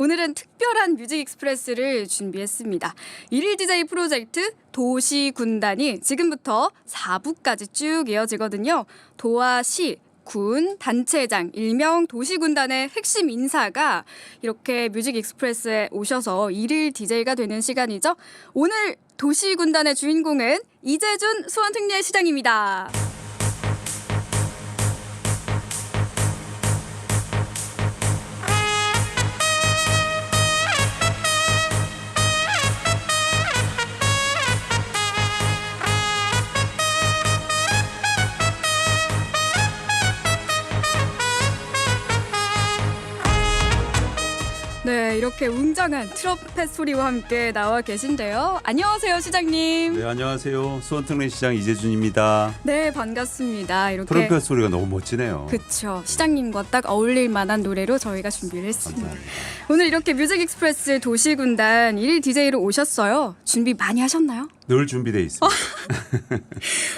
오늘은 특별한 뮤직 익스프레스를 준비했습니다. 일일 DJ 프로젝트 도시군단이 지금부터 4부까지 쭉 이어지거든요. 도와 시, 군, 단체장, 일명 도시군단의 핵심 인사가 이렇게 뮤직 익스프레스에 오셔서 일일 DJ가 되는 시간이죠. 오늘 도시군단의 주인공은 이재준 수원특례 시장입니다. 네, 이렇게 웅장한 트럼펫 소리와 함께 나와 계신데요. 안녕하세요, 시장님. 네, 안녕하세요. 수원특례 시장 이재준입니다. 네, 반갑습니다. 이렇게 트럼펫 소리가 너무 멋지네요. 그쵸. 시장님과 딱 어울릴 만한 노래로 저희가 준비를 했습니다. 감사합니다. 오늘 이렇게 뮤직 익스프레스 도시군단 1일 DJ로 오셨어요. 준비 많이 하셨나요? 늘 준비돼 있습니다.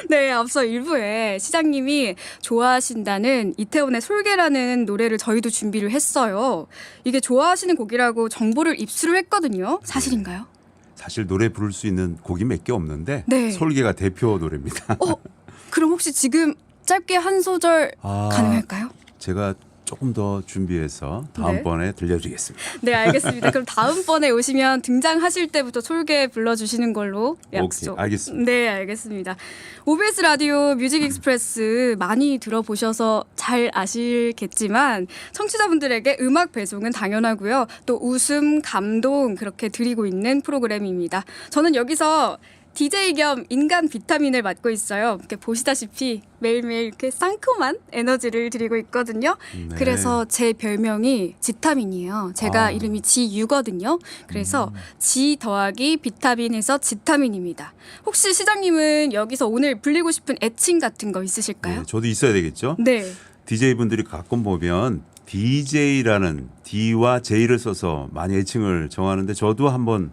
네, 앞서 1부에 시장님이 좋아하신다는 이태원의 솔개라는 노래를 저희도 준비를 했어요. 이게 좋아하시는 곡이라고 정보를 입수를 했거든요. 사실인가요? 사실 노래 부를 수 있는 곡이 몇 개 없는데 네. 솔개가 대표 노래입니다. 그럼 혹시 지금 짧게 한 소절 가능할까요? 제가 조금 더 준비해서 다음번에 들려드리겠습니다. 네, 알겠습니다. 그럼 다음번에 오시면 등장하실 때부터 솔개 불러주시는 걸로 약속. 오케이, 알겠습니다. 네, 알겠습니다. OBS 라디오 뮤직 익스프레스 많이 들어보셔서 잘 아시겠지만 청취자분들에게 음악 배송은 당연하고요. 또 웃음, 감동 그렇게 드리고 있는 프로그램입니다. 저는 여기서 DJ 겸 인간 비타민을 맡고 있어요. 이렇게 보시다시피 매일매일 이렇게 상큼한 에너지를 드리고 있거든요. 네. 그래서 제 별명이 지타민이에요. 제가 이름이 지유거든요. 그래서 지 더하기 비타민에서 지타민입니다. 혹시 시장님은 여기서 오늘 불리고 싶은 애칭 같은 거 있으실까요? 네, 저도 있어야 되겠죠. 네. DJ분들이 가끔 보면 DJ라는 D와 J를 써서 많이 애칭을 정하는데 저도 한번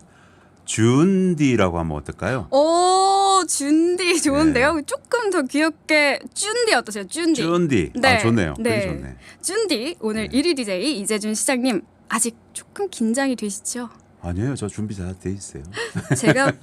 준디라고 하면 어떨까요? 오, 준디 좋은데요? 조금 더 귀엽게 준디 어떠세요? 준디. 준디. 네. 좋네요. 네. 되게 좋네. 준디 오늘 1위 DJ 이재준 시장님 아직 조금 긴장이 되시죠? 아니에요. 저 준비 잘 돼 있어요.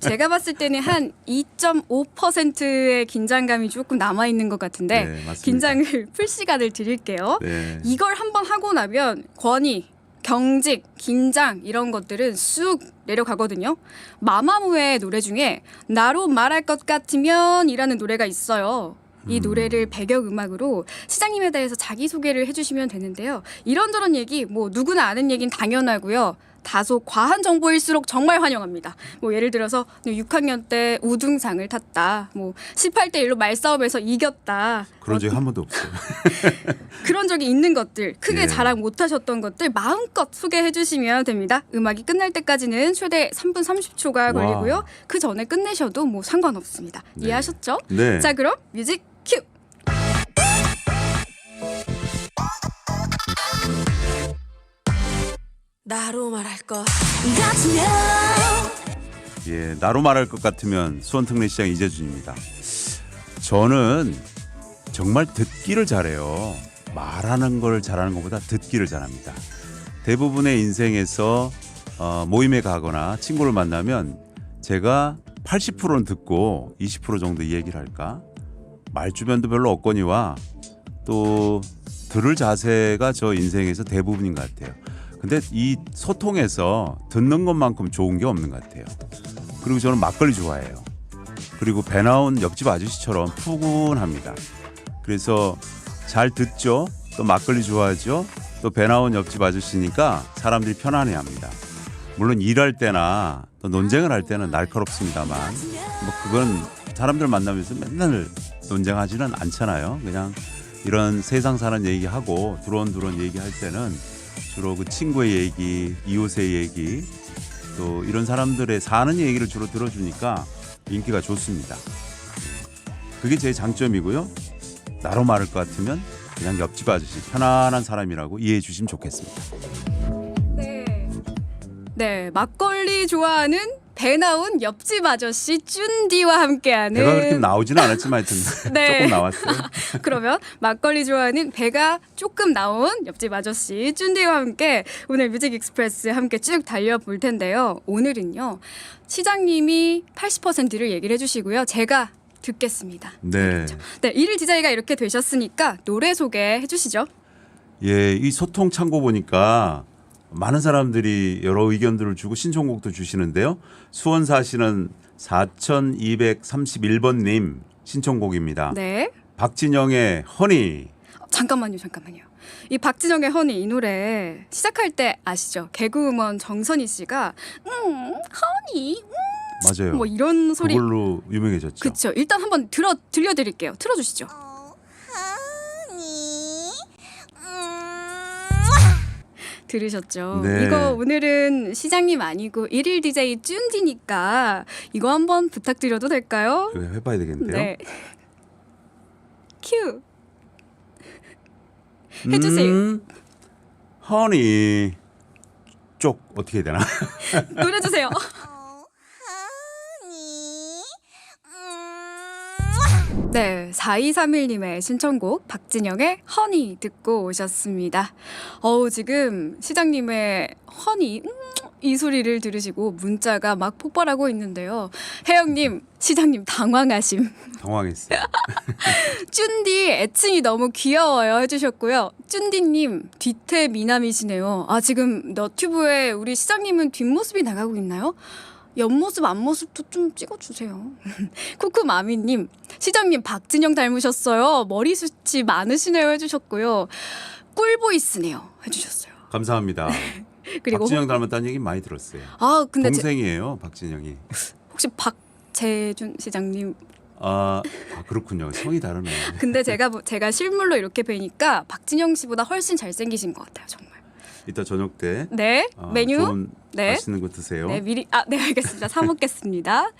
제가 봤을 때는 한 2.5%의 긴장감이 조금 남아 있는 것 같은데 네, 맞습니다. 긴장을 풀 시간을 드릴게요. 네. 이걸 한번 하고 나면 권위, 경직, 긴장 이런 것들은 쑥 내려가거든요. 마마무의 노래 중에 나로 말할 것 같으면 이라는 노래가 있어요. 이 노래를 배경음악으로 시장님에 대해서 자기소개를 해주시면 되는데요. 이런저런 얘기 뭐 누구나 아는 얘기는 당연하고요. 다소 과한 정보일수록 정말 환영합니다. 뭐 예를 들어서 6학년 때 우등상을 탔다. 뭐 18대 1로 말싸움에서 이겼다. 그런 적이 한 번도 없어요. 그런 적이 있는 것들, 크게 예. 자랑 못하셨던 것들 마음껏 소개해 주시면 됩니다. 음악이 끝날 때까지는 최대 3분 30초가 걸리고요. 그 전에 끝내셔도 뭐 상관없습니다. 네. 이해하셨죠? 네. 자, 그럼 뮤직 큐! 나로 말할 것 같으면 예, 나로 말할 것 같으면 수원특례 시장 이재준입니다. 저는 정말 듣기를 잘해요. 말하는 걸 잘하는 것보다 듣기를 잘합니다. 대부분의 인생에서 모임에 가거나 친구를 만나면 제가 80%는 듣고 20% 정도 얘기를 할까? 말주변도 별로 없거니와 또 들을 자세가 저 인생에서 대부분인 것 같아요. 근데 이 소통에서 듣는 것만큼 좋은 게 없는 것 같아요. 그리고 저는 막걸리 좋아해요. 그리고 배 나온 옆집 아저씨처럼 푸근합니다. 그래서 잘 듣죠. 또 막걸리 좋아하죠. 또 배 나온 옆집 아저씨니까 사람들이 편안해합니다. 물론 일할 때나 또 논쟁을 할 때는 날카롭습니다만 뭐 그건 사람들 만나면서 맨날 논쟁하지는 않잖아요. 그냥 이런 세상 사는 얘기하고 두런두런 얘기할 때는 주로 그 친구의 얘기, 이웃의 얘기, 또 이런 사람들의 사는 얘기를 주로 들어주니까 인기가 좋습니다. 그게 제 장점이고요. 나로 말할 것 같으면 그냥 옆집 아저씨 편안한 사람이라고 이해해 주시면 좋겠습니다. 네, 막걸리 좋아하는 배 나온 옆집 아저씨 쭌디와 함께하는 배가 그렇게 나오지는 않았지만 하여튼 네. 조금 나왔어요. 그러면 막걸리 좋아하는 배가 조금 나온 옆집 아저씨 쭌디와 함께 오늘 뮤직 익스프레스 함께 쭉 달려볼 텐데요. 오늘은요. 시장님이 80%를 얘기를 해주시고요. 제가 듣겠습니다. 네. 네, 일일 DJ가 이렇게 되셨으니까 노래 소개해 주시죠. 예, 이 소통 창고 보니까 많은 사람들이 여러 의견들을 주고 신청곡도 주시는데요. 수원 사시는 4231번님 신청곡입니다. 네. 박진영의 허니. 잠깐만요. 이 박진영의 허니 이 노래 시작할 때 아시죠? 개그우먼 정선희 씨가 허니 맞아요. 뭐 이런 소리 그걸로 유명해졌죠. 그쵸. 일단 한번 들려드릴게요. 틀어주시죠. 들으셨죠? 네. 이거 오늘은 시장님 아니고 일일 DJ 쭌디니까 이거 한번 부탁드려도 될까요? 이거 해봐야 되겠는데요. 네. 큐. 해주세요. 허니 쪽 어떻게 해야 되나? 노래 주세요. 네, 4231님의 신청곡 박진영의 허니 듣고 오셨습니다. 지금 시장님의 허니 이 소리를 들으시고 문자가 막 폭발하고 있는데요. 혜영님, 시장님 당황하심. 당황했어요. 쭌디 애칭이 너무 귀여워요 해주셨고요. 쭌디님 뒤태 미남이시네요. 아 지금 너튜브에 우리 시장님은 뒷모습이 나가고 있나요? 옆모습 앞모습도 좀 찍어주세요. 쿠쿠마미님 시장님 박진영 닮으셨어요. 머리숱이 많으시네요 해주셨고요. 꿀보이스네요 해주셨어요. 감사합니다. 그리고 박진영 닮았다는 얘기 많이 들었어요. 근데 동생이에요, 박진영이. 혹시 박재준 시장님 그렇군요. 성이 다르네요. 근데 제가 실물로 이렇게 뵈니까 박진영 씨보다 훨씬 잘생기신 것 같아요 정말. 이따 저녁 때 네 메뉴 좀 네. 맛있는 거 드세요. 네 미리 네 알겠습니다. 사 먹겠습니다.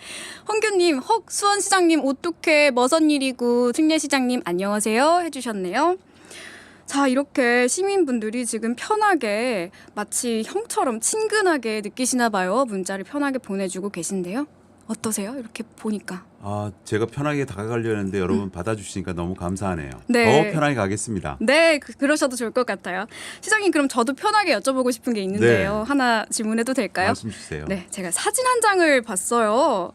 홍규님 헉 수원시장님 어떡해 머선 일이고 특례시장님 안녕하세요 해주셨네요. 자 이렇게 시민분들이 지금 편하게 마치 형처럼 친근하게 느끼시나 봐요. 문자를 편하게 보내주고 계신데요. 어떠세요? 이렇게 보니까. 제가 편하게 다가가려는데 여러분 받아주시니까 너무 감사하네요. 네. 더 편하게 가겠습니다. 네, 그러셔도 좋을 것 같아요. 시장님 그럼 저도 편하게 여쭤보고 싶은 게 있는데요. 네. 하나 질문해도 될까요? 말씀 주세요. 네, 제가 사진 한 장을 봤어요.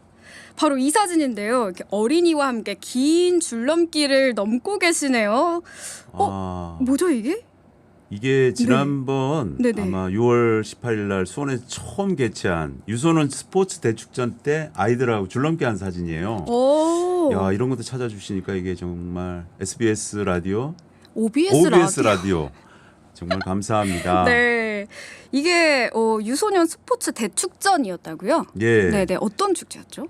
바로 이 사진인데요. 이렇게 어린이와 함께 긴 줄넘기를 넘고 계시네요. 뭐죠 이게? 이게 지난번 네네. 아마 6월 18일 날 수원에서 처음 개최한 유소년 스포츠 대축전 때 아이들하고 줄넘기 한 사진이에요. 오, 야, 이런 것도 찾아주시니까 이게 정말 SBS 라디오, OBS 라디오 정말 감사합니다. 네, 이게 유소년 스포츠 대축전이었다고요? 예. 네네, 어떤 축제였죠?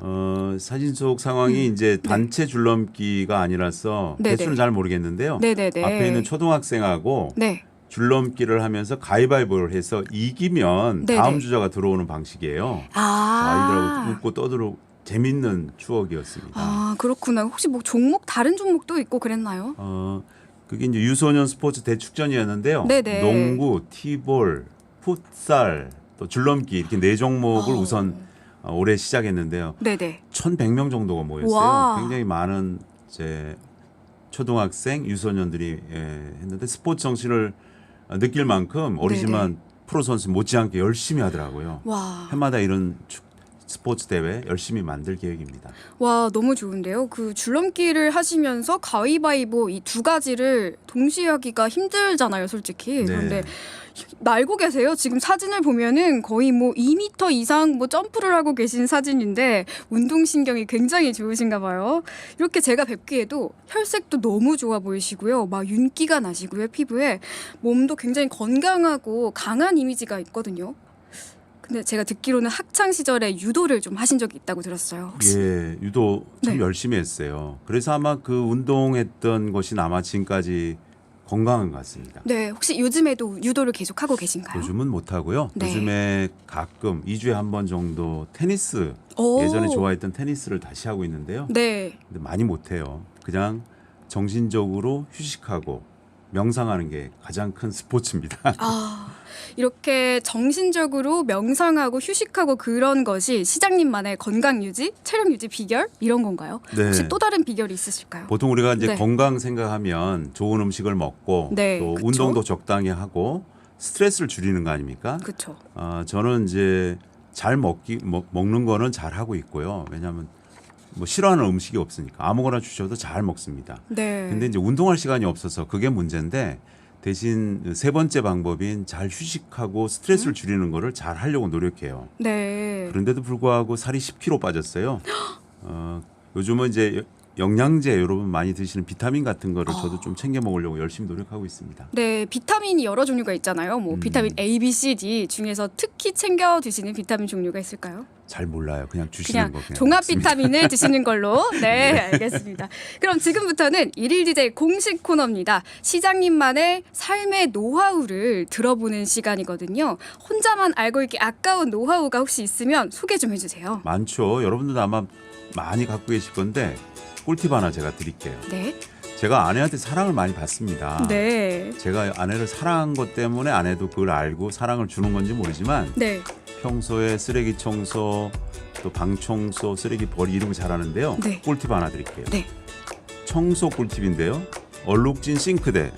사진 속 상황이 이제 단체 줄넘기가 아니라서 네네. 개수는 잘 모르겠는데요. 네네네. 앞에 있는 초등학생하고 네. 줄넘기를 하면서 가위바위보를 해서 이기면 네네. 다음 주자가 들어오는 방식이에요. 아이들하고 웃고 떠들고 재밌는 추억이었습니다. 그렇구나. 혹시 뭐 다른 종목도 있고 그랬나요? 그게 이제 유소년 스포츠 대축전이었는데요. 네네. 농구, 티볼, 풋살, 또 줄넘기 이렇게 네 종목을 우선 올해 시작했는데요. 네네. 1,100명 정도가 모였어요. 와. 굉장히 많은 이제 초등학생, 유소년들이 했는데 스포츠 정신을 느낄 만큼 어리지만 프로 선수 못지않게 열심히 하더라고요. 와. 해마다 이런 스포츠 대회 열심히 만들 계획입니다. 와, 너무 좋은데요. 그 줄넘기를 하시면서 가위바위보 이 두 가지를 동시에 하기가 힘들잖아요, 솔직히. 네. 그런데 날고 계세요. 지금 사진을 보면은 거의 뭐 2m 이상 뭐 점프를 하고 계신 사진인데 운동신경이 굉장히 좋으신가 봐요. 이렇게 제가 뵙기에도 혈색도 너무 좋아 보이시고요. 막 윤기가 나시고요, 피부에. 몸도 굉장히 건강하고 강한 이미지가 있거든요. 근데 제가 듣기로는 학창 시절에 유도를 좀 하신 적이 있다고 들었어요. 혹시? 예, 유도 참 네. 열심히 했어요. 그래서 아마 그 운동했던 것이 아마 지금까지 건강한 것 같습니다. 네, 혹시 요즘에도 유도를 계속 하고 계신가요? 요즘은 못 하고요. 네. 요즘에 가끔 2주에 한 번 정도 테니스 오. 예전에 좋아했던 테니스를 다시 하고 있는데요. 네. 근데 많이 못 해요. 그냥 정신적으로 휴식하고 명상하는 게 가장 큰 스포츠입니다. 이렇게 정신적으로 명상하고 휴식하고 그런 것이 시장님만의 건강 유지, 체력 유지 비결 이런 건가요? 네. 혹시 또 다른 비결이 있으실까요? 보통 우리가 이제 네. 건강 생각하면 좋은 음식을 먹고 네, 또 그쵸. 운동도 적당히 하고 스트레스를 줄이는 거 아닙니까? 그렇죠. 저는 이제 잘 먹는 거는 잘 하고 있고요. 왜냐하면 뭐 싫어하는 음식이 없으니까 아무거나 주셔도 잘 먹습니다. 네. 근데 이제 운동할 시간이 없어서 그게 문제인데 대신 세 번째 방법인 잘 휴식하고 스트레스를 줄이는 거를 잘 하려고 노력해요. 네. 그런데도 불구하고 살이 10kg 빠졌어요. 요즘은 이제 영양제 여러분 많이 드시는 비타민 같은 거를 저도 좀 챙겨 먹으려고 열심히 노력하고 있습니다. 네, 비타민이 여러 종류가 있잖아요. 뭐 비타민 A, B, C, D 중에서 특히 챙겨 드시는 비타민 종류가 있을까요? 잘 몰라요. 그냥 주시는 그냥 거 그냥 종합 먹습니다. 비타민을 드시는 걸로. 네, 알겠습니다. 그럼 지금부터는 일일 DJ 공식 코너입니다. 시장님만의 삶의 노하우를 들어보는 시간이거든요. 혼자만 알고 있기 아까운 노하우가 혹시 있으면 소개 좀 해주세요. 많죠. 여러분들도 아마 많이 갖고 계실 건데 꿀팁 하나 제가 드릴게요. 네. 제가 아내한테 사랑을 많이 받습니다. 네. 제가 아내를 사랑한 것 때문에 아내도 그걸 알고 사랑을 주는 건지 모르지만 네. 평소에 쓰레기 청소, 또 방 청소, 쓰레기 버리 이런 거 잘하는데요. 네. 꿀팁 하나 드릴게요. 네. 청소 꿀팁인데요. 얼룩진 싱크대.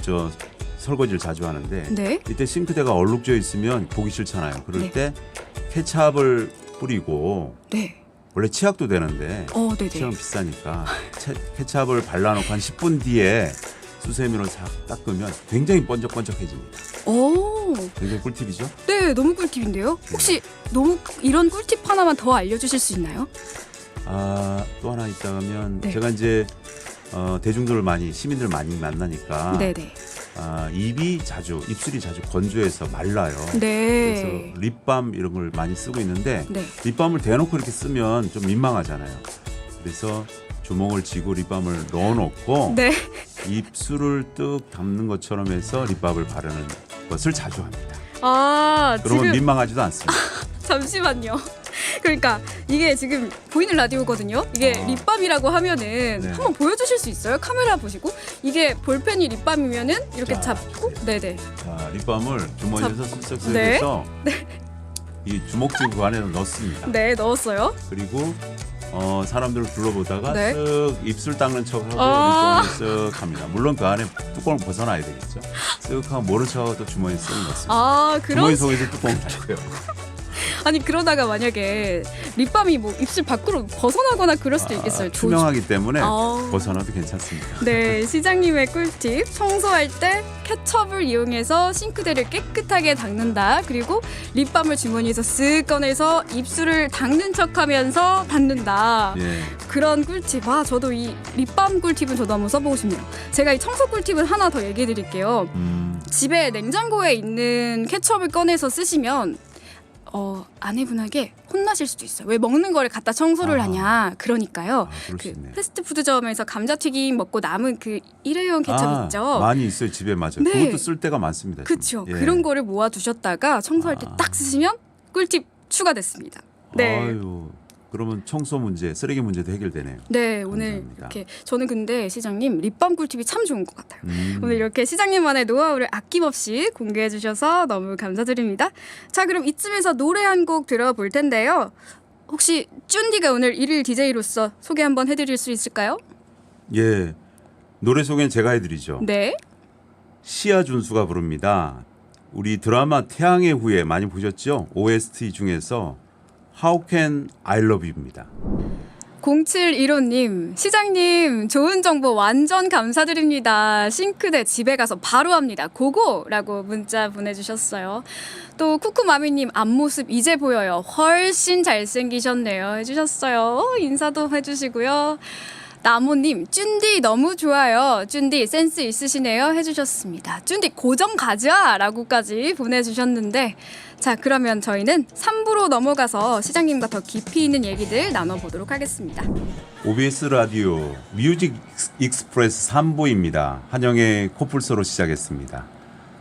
저 설거지를 자주 하는데 네. 이때 싱크대가 얼룩져 있으면 보기 싫잖아요. 그럴 네. 때 케찹을 뿌리고 네. 원래 치약도 되는데 네네. 치약은 비싸니까 케찹을 발라놓고 한 10분 뒤에 수세미로 싹 닦으면 굉장히 번쩍번쩍해집니다. 오. 굉장히 꿀팁이죠? 네, 너무 꿀팁인데요. 혹시 너무 이런 꿀팁 하나만 더 알려주실 수 있나요? 또 하나 있다면 네. 제가 이제 시민들 많이 만나니까 네네. 입술이 자주 건조해서 말라요. 네. 그래서 립밤 이런 걸 많이 쓰고 있는데 네. 립밤을 대놓고 이렇게 쓰면 좀 민망하잖아요. 그래서 주먹을 쥐고 립밤을 넣어놓고 네. 입술을 뚝 담는 것처럼 해서 립밤을 바르는 것을 자주 합니다. 그러면 지금 민망하지도 않습니다. 잠시만요. 그러니까 이게 지금 보이는 라디오거든요. 이게 립밤이라고 하면은 네. 한번 보여주실 수 있어요? 카메라 보시고 이게 볼펜이 립밤이면은 이렇게 자, 잡고, 네네. 자, 립밤을 주머니에서 쓱쓱쓱 네. 해서 이 주먹쥐 그 안에 넣습니다. 네, 넣었어요. 그리고 사람들을 둘러보다가 네. 쓱 입술 닦는 척하고 주머니 쓱 합니다. 물론 그 안에 뚜껑을 벗어놔야 되겠죠. 쓱 하고 모른 척하고 또 주머니에 쓱 넣습니다. 주머니 속에서 뚜껑을 닫고요. 아니 그러다가 만약에 립밤이 뭐 입술 밖으로 벗어나거나 그럴 수도 있겠어요. 투명하기 때문에 아. 벗어나도 괜찮습니다. 네, 시장님의 꿀팁. 청소할 때 케첩을 이용해서 싱크대를 깨끗하게 닦는다. 그리고 립밤을 주머니에서 쓱 꺼내서 입술을 닦는 척하면서 닦는다. 예. 그런 꿀팁. 저도 이 립밤 꿀팁은 저도 한번 써보고 싶네요. 제가 이 청소 꿀팁을 하나 더 얘기해 드릴게요. 집에 냉장고에 있는 케첩을 꺼내서 쓰시면 아내분에게 혼나실 수도 있어요. 왜 먹는 거를 갖다 청소를 하냐. 그러니까요. 그럴 수 있네요. 패스트푸드점에서 감자튀김 먹고 남은 그 일회용 케첩 있죠. 많이 있어요. 집에 맞아요. 네. 그것도 쓸 때가 많습니다. 그렇죠. 예. 그런 거를 모아두셨다가 청소할 때 딱 쓰시면 꿀팁 추가됐습니다. 네. 아유, 그러면 청소 문제, 쓰레기 문제도 해결되네요. 네, 오늘 감사합니다. 이렇게 저는 근데 시장님 립밤 꿀팁이 참 좋은 것 같아요. 음. 오늘 이렇게 시장님만의 노하우를 아낌없이 공개해 주셔서 너무 감사드립니다. 자, 그럼 이쯤에서 노래 한 곡 들어볼 텐데요. 혹시 쭌디가 오늘 일일 DJ로서 소개 한번 해드릴 수 있을까요? 예, 노래 소개는 제가 해드리죠. 네. 시아 준수가 부릅니다. 우리 드라마 태양의 후예 많이 보셨죠? OST 중에서 How Can I Love You입니다. 0715님, 시장님 좋은 정보 완전 감사드립니다. 싱크대 집에 가서 바로 합니다. 고고라고 문자 보내주셨어요. 또 쿠쿠마미님 앞모습 이제 보여요. 훨씬 잘생기셨네요 해주셨어요. 인사도 해주시고요. 나모님, 쭌디 너무 좋아요. 쭌디 센스 있으시네요 해주셨습니다. 쭌디 고정 가자 라고까지 보내주셨는데, 자, 그러면 저희는 3부로 넘어가서 시장님과 더 깊이 있는 얘기들 나눠보도록 하겠습니다. OBS 라디오 뮤직 익스프레스 3부입니다. 한영의 코뿔소로 시작했습니다.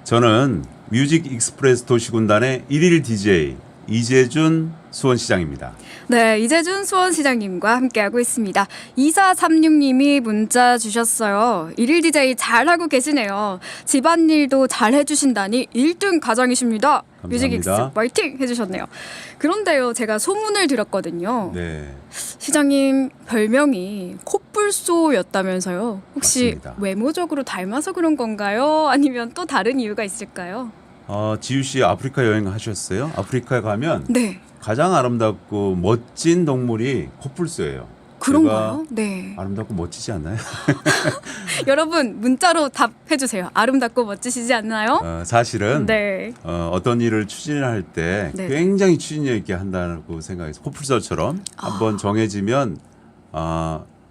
저는 뮤직 익스프레스 도시군단의 1일 DJ 이재준 수원시장입니다. 네, 이재준 수원시장님과 함께하고 있습니다. 2436님이 문자 주셨어요. 일일 DJ 잘하고 계시네요. 집안일도 잘 해주신다니 1등 가장이십니다. 뮤직익스 화이팅 해주셨네요. 그런데요, 제가 소문을 들었거든요. 네, 시장님 별명이 코뿔소였다면서요. 혹시 맞습니다. 외모적으로 닮아서 그런 건가요? 아니면 또 다른 이유가 있을까요? 지우 씨 아프리카 여행 하셨어요? 아프리카에 가면 네, 가장 아름답고 멋진 동물이 코뿔소예요. 그런가요? 제가 네. 아름답고 멋지지 않나요? 여러분 문자로 답해주세요. 아름답고 멋지시지 않나요? 사실은 네. 어떤 일을 추진할 때 네. 굉장히 추진력 있게 한다고 생각해서 코뿔소처럼 한번 정해지면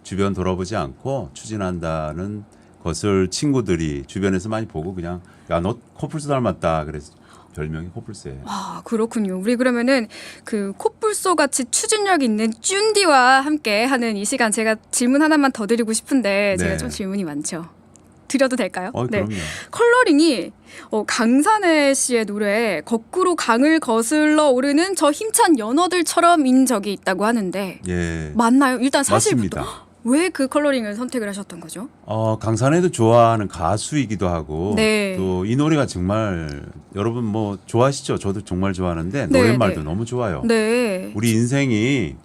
주변 돌아보지 않고 추진한다는 것을 친구들이 주변에서 많이 보고 그냥 야, 너 코뿔소 닮았다 그래서 별명이 코뿔소예요. 아, 그렇군요. 우리 그러면은 그 코뿔소 같이 추진력 있는 쭌디와 함께 하는 이 시간 제가 질문 하나만 더 드리고 싶은데 제가 네. 좀 질문이 많죠. 드려도 될까요? 그럼요. 컬러링이 강산혜 씨의 노래 거꾸로 강을 거슬러 오르는 저 힘찬 연어들처럼인 적이 있다고 하는데 예, 맞나요? 일단 사실부터 맞습니다. 왜 그 컬러링을 선택을 하셨던 거죠? 강산에도 좋아하는 가수이기도 하고 네. 또 이 노래가 정말 여러분 뭐 좋아하시죠? 저도 정말 좋아하는데 네, 노랫말도 네. 너무 좋아요. 네. 우리 인생이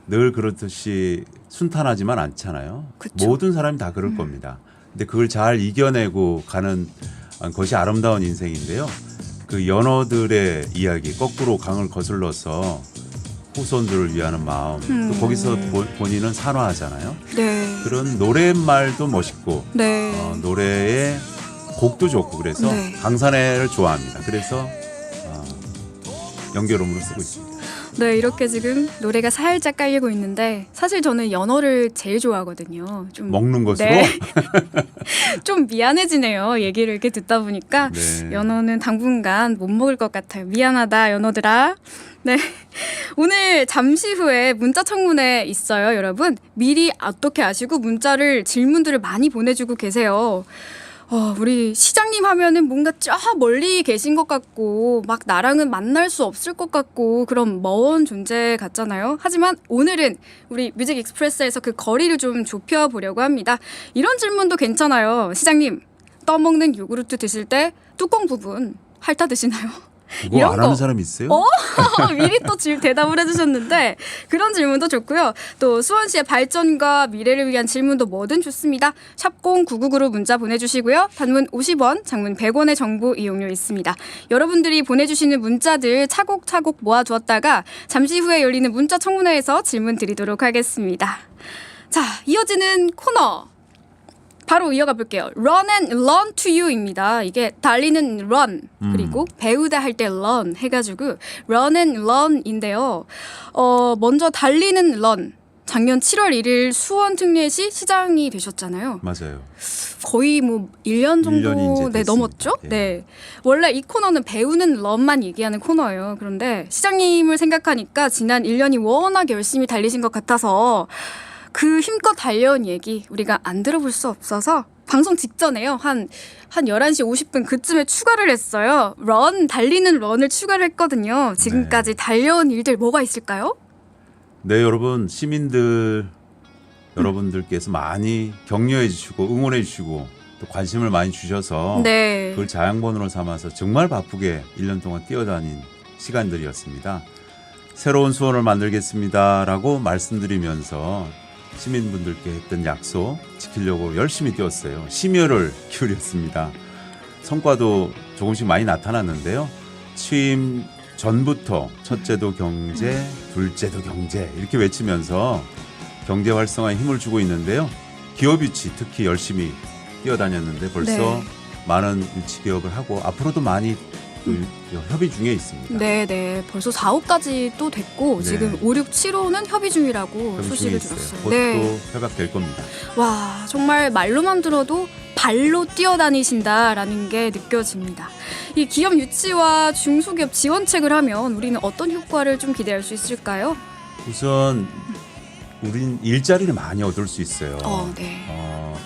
늘 그렇듯이 순탄하지만 않잖아요. 그쵸. 모든 사람이 다 그럴 겁니다. 근데 그걸 잘 이겨내고 가는 것이 아름다운 인생인데요. 그 연어들의 이야기, 거꾸로 강을 거슬러서 후손들을 위하는 마음, 또 거기서 본인은 산화하잖아요. 네. 그런 노랫말도 멋있고 네. 노래의 곡도 좋고 그래서 네. 강산해를 좋아합니다. 그래서 연결음으로 쓰고 있습니다. 네, 이렇게 지금 노래가 살짝 깔리고 있는데 사실 저는 연어를 제일 좋아하거든요. 좀 먹는 것으로? 네. 좀 미안해지네요. 얘기를 이렇게 듣다 보니까 네. 연어는 당분간 못 먹을 것 같아요. 미안하다, 연어들아. 네. 오늘 잠시 후에 문자 청문회 있어요, 여러분. 미리 어떻게 아시고 문자를 질문들을 많이 보내주고 계세요. 우리 시장님 하면은 뭔가 저 멀리 계신 것 같고 막 나랑은 만날 수 없을 것 같고 그런 먼 존재 같잖아요. 하지만 오늘은 우리 뮤직 익스프레스에서 그 거리를 좀 좁혀보려고 합니다. 이런 질문도 괜찮아요. 시장님, 떠먹는 요구르트 드실 때 뚜껑 부분 핥아 드시나요? 그거 이런 안 하는 거. 사람 있어요? 미리 또 대답을 해주셨는데 그런 질문도 좋고요. 또 수원시의 발전과 미래를 위한 질문도 뭐든 좋습니다. 샵 0999로 문자 보내주시고요. 단문 50원, 장문 100원의 정보 이용료 있습니다. 여러분들이 보내주시는 문자들 차곡차곡 모아두었다가 잠시 후에 열리는 문자 청문회에서 질문 드리도록 하겠습니다. 자, 이어지는 코너. 바로 이어가 볼게요. Run and Run to You입니다. 이게 달리는 run 그리고 배우다 할 때 run 해가지고 Run and Run인데요. 먼저 달리는 run. 작년 7월 1일 수원 특례시 시장이 되셨잖아요. 맞아요. 거의 뭐 1년 정도 1년이 이제 됐습니다. 넘었죠? 예. 네. 원래 이 코너는 배우는 런만 얘기하는 코너예요. 그런데 시장님을 생각하니까 지난 1년이 워낙 열심히 달리신 것 같아서 그 힘껏 달려온 얘기 우리가 안 들어볼 수 없어서 방송 직전에요. 한 11시 50분 그쯤에 추가를 했어요. 달리는 런을 추가를 했거든요. 지금까지 달려온 일들 뭐가 있을까요? 네, 여러분 시민들 여러분들께서 많이 격려해 주시고 응원해 주시고 또 관심을 많이 주셔서 네. 그걸 자양분으로 삼아서 정말 바쁘게 1년 동안 뛰어다닌 시간들이었습니다. 새로운 수원을 만들겠습니다라고 말씀드리면서 시민분들께 했던 약속 지키려고 열심히 뛰었어요. 심혈을 기울였습니다. 성과도 조금씩 많이 나타났는데요. 취임 전부터 첫째도 경제, 둘째도 경제 이렇게 외치면서 경제 활성화에 힘을 주고 있는데요. 기업 유치 특히 열심히 뛰어다녔는데 벌써 네. 많은 유치 기업을 하고 앞으로도 많이 또 협의 중에 있습니다. 네. 벌써 4호까지 또 됐고 네. 지금 5, 6, 7호는 협의 중이라고 협의 중에 소식을 있어요. 들었어요. 곧 네. 또 협약될 겁니다. 와, 정말 말로만 들어도 발로 뛰어다니신다라는 게 느껴집니다. 이 기업 유치와 중소기업 지원책을 하면 우리는 어떤 효과를 좀 기대할 수 있을까요? 우선 우린 일자리를 많이 얻을 수 있어요. 네.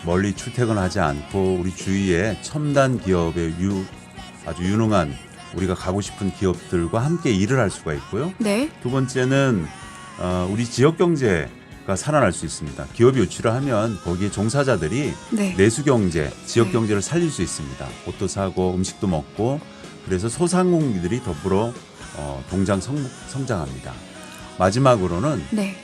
멀리 출퇴근하지 않고 우리 주위에 첨단 기업의 아주 유능한 우리가 가고 싶은 기업들과 함께 일을 할 수가 있고요. 네. 두 번째는 우리 지역 경제가 살아날 수 있습니다. 기업이 유치를 하면 거기에 종사자들이 네. 내수 경제, 지역 네. 경제를 살릴 수 있습니다. 옷도 사고 음식도 먹고 그래서 소상공인들이 더불어 동장 성장합니다. 마지막으로는 네.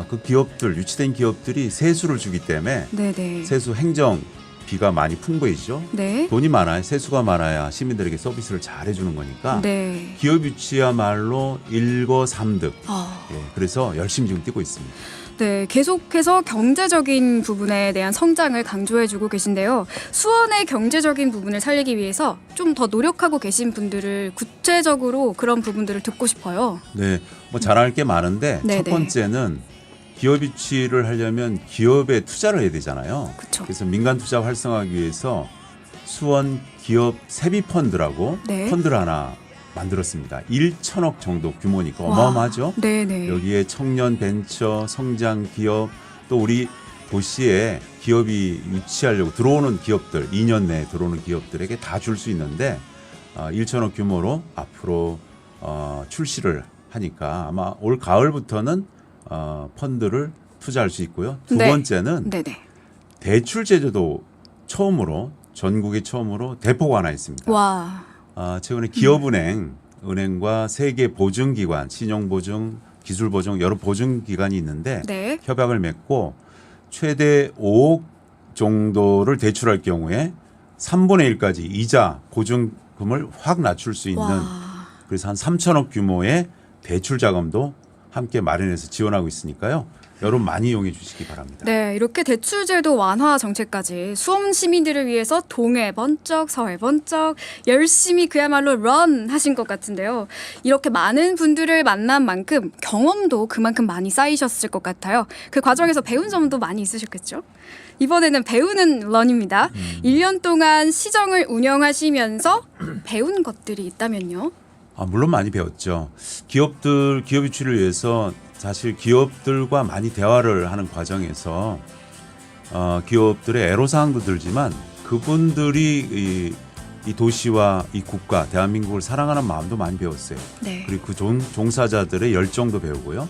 그 기업들 유치된 기업들이 세수를 주기 때문에 네, 네. 세수 행정비가 많이 풍부해지죠. 네. 돈이 많아야 세수가 많아야 시민들에게 서비스를 잘 해주는 거니까 네. 기업 유치야말로 일거삼득. 아. 예, 그래서 열심히 지금 뛰고 있습니다. 네, 계속해서 경제적인 부분에 대한 성장을 강조해주고 계신데요. 수원의 경제적인 부분을 살리기 위해서 좀 더 노력하고 계신 분들을 구체적으로 그런 부분들을 듣고 싶어요. 네, 뭐 잘할 게 많은데 네, 첫 네. 번째는 기업 유치를 하려면 기업에 투자를 해야 되잖아요. 그쵸. 그래서 민간 투자 활성화하기 위해서 수원 기업 세비 펀드라고 네. 펀드를 하나 만들었습니다. 1천억 정도 규모니까 와. 어마어마하죠. 네네. 여기에 청년 벤처, 성장 기업 또 우리 도시에 기업이 유치하려고 들어오는 기업들 2년 내에 들어오는 기업들에게 다 줄 수 있는데 1천억 규모로 앞으로 출시를 하니까 아마 올 가을부터는 펀드를 투자할 수 있고요. 두 네. 번째는 네네. 대출 제도도 처음으로 전국에 처음으로 대포가 하나 있습니다. 와. 최근에 기업은행과 세계 보증기관, 신용보증, 기술보증 여러 보증기관이 있는데 네. 협약을 맺고 최대 5억 정도를 대출할 경우에 3분의 1까지 이자 보증금을 확 낮출 수 있는 와. 그래서 한 3천억 규모의 대출 자금도 함께 마련해서 지원하고 있으니까요. 여러분 많이 이용해 주시기 바랍니다. 네, 이렇게 대출제도 완화 정책까지 수원 시민들을 위해서 동해 번쩍, 서해 번쩍 열심히 그야말로 런 하신 것 같은데요. 이렇게 많은 분들을 만난 만큼 경험도 그만큼 많이 쌓이셨을 것 같아요. 그 과정에서 배운 점도 많이 있으셨겠죠? 이번에는 배우는 런입니다. 1년 동안 시정을 운영하시면서 배운 것들이 있다면요? 물론 많이 배웠죠. 기업 유치를 위해서 사실 기업들과 많이 대화를 하는 과정에서 기업들의 애로사항도 들지만 그분들이 이 도시와 이 국가 대한민국을 사랑하는 마음도 많이 배웠어요. 네. 그리고 그 종사자들의 열정도 배우고요.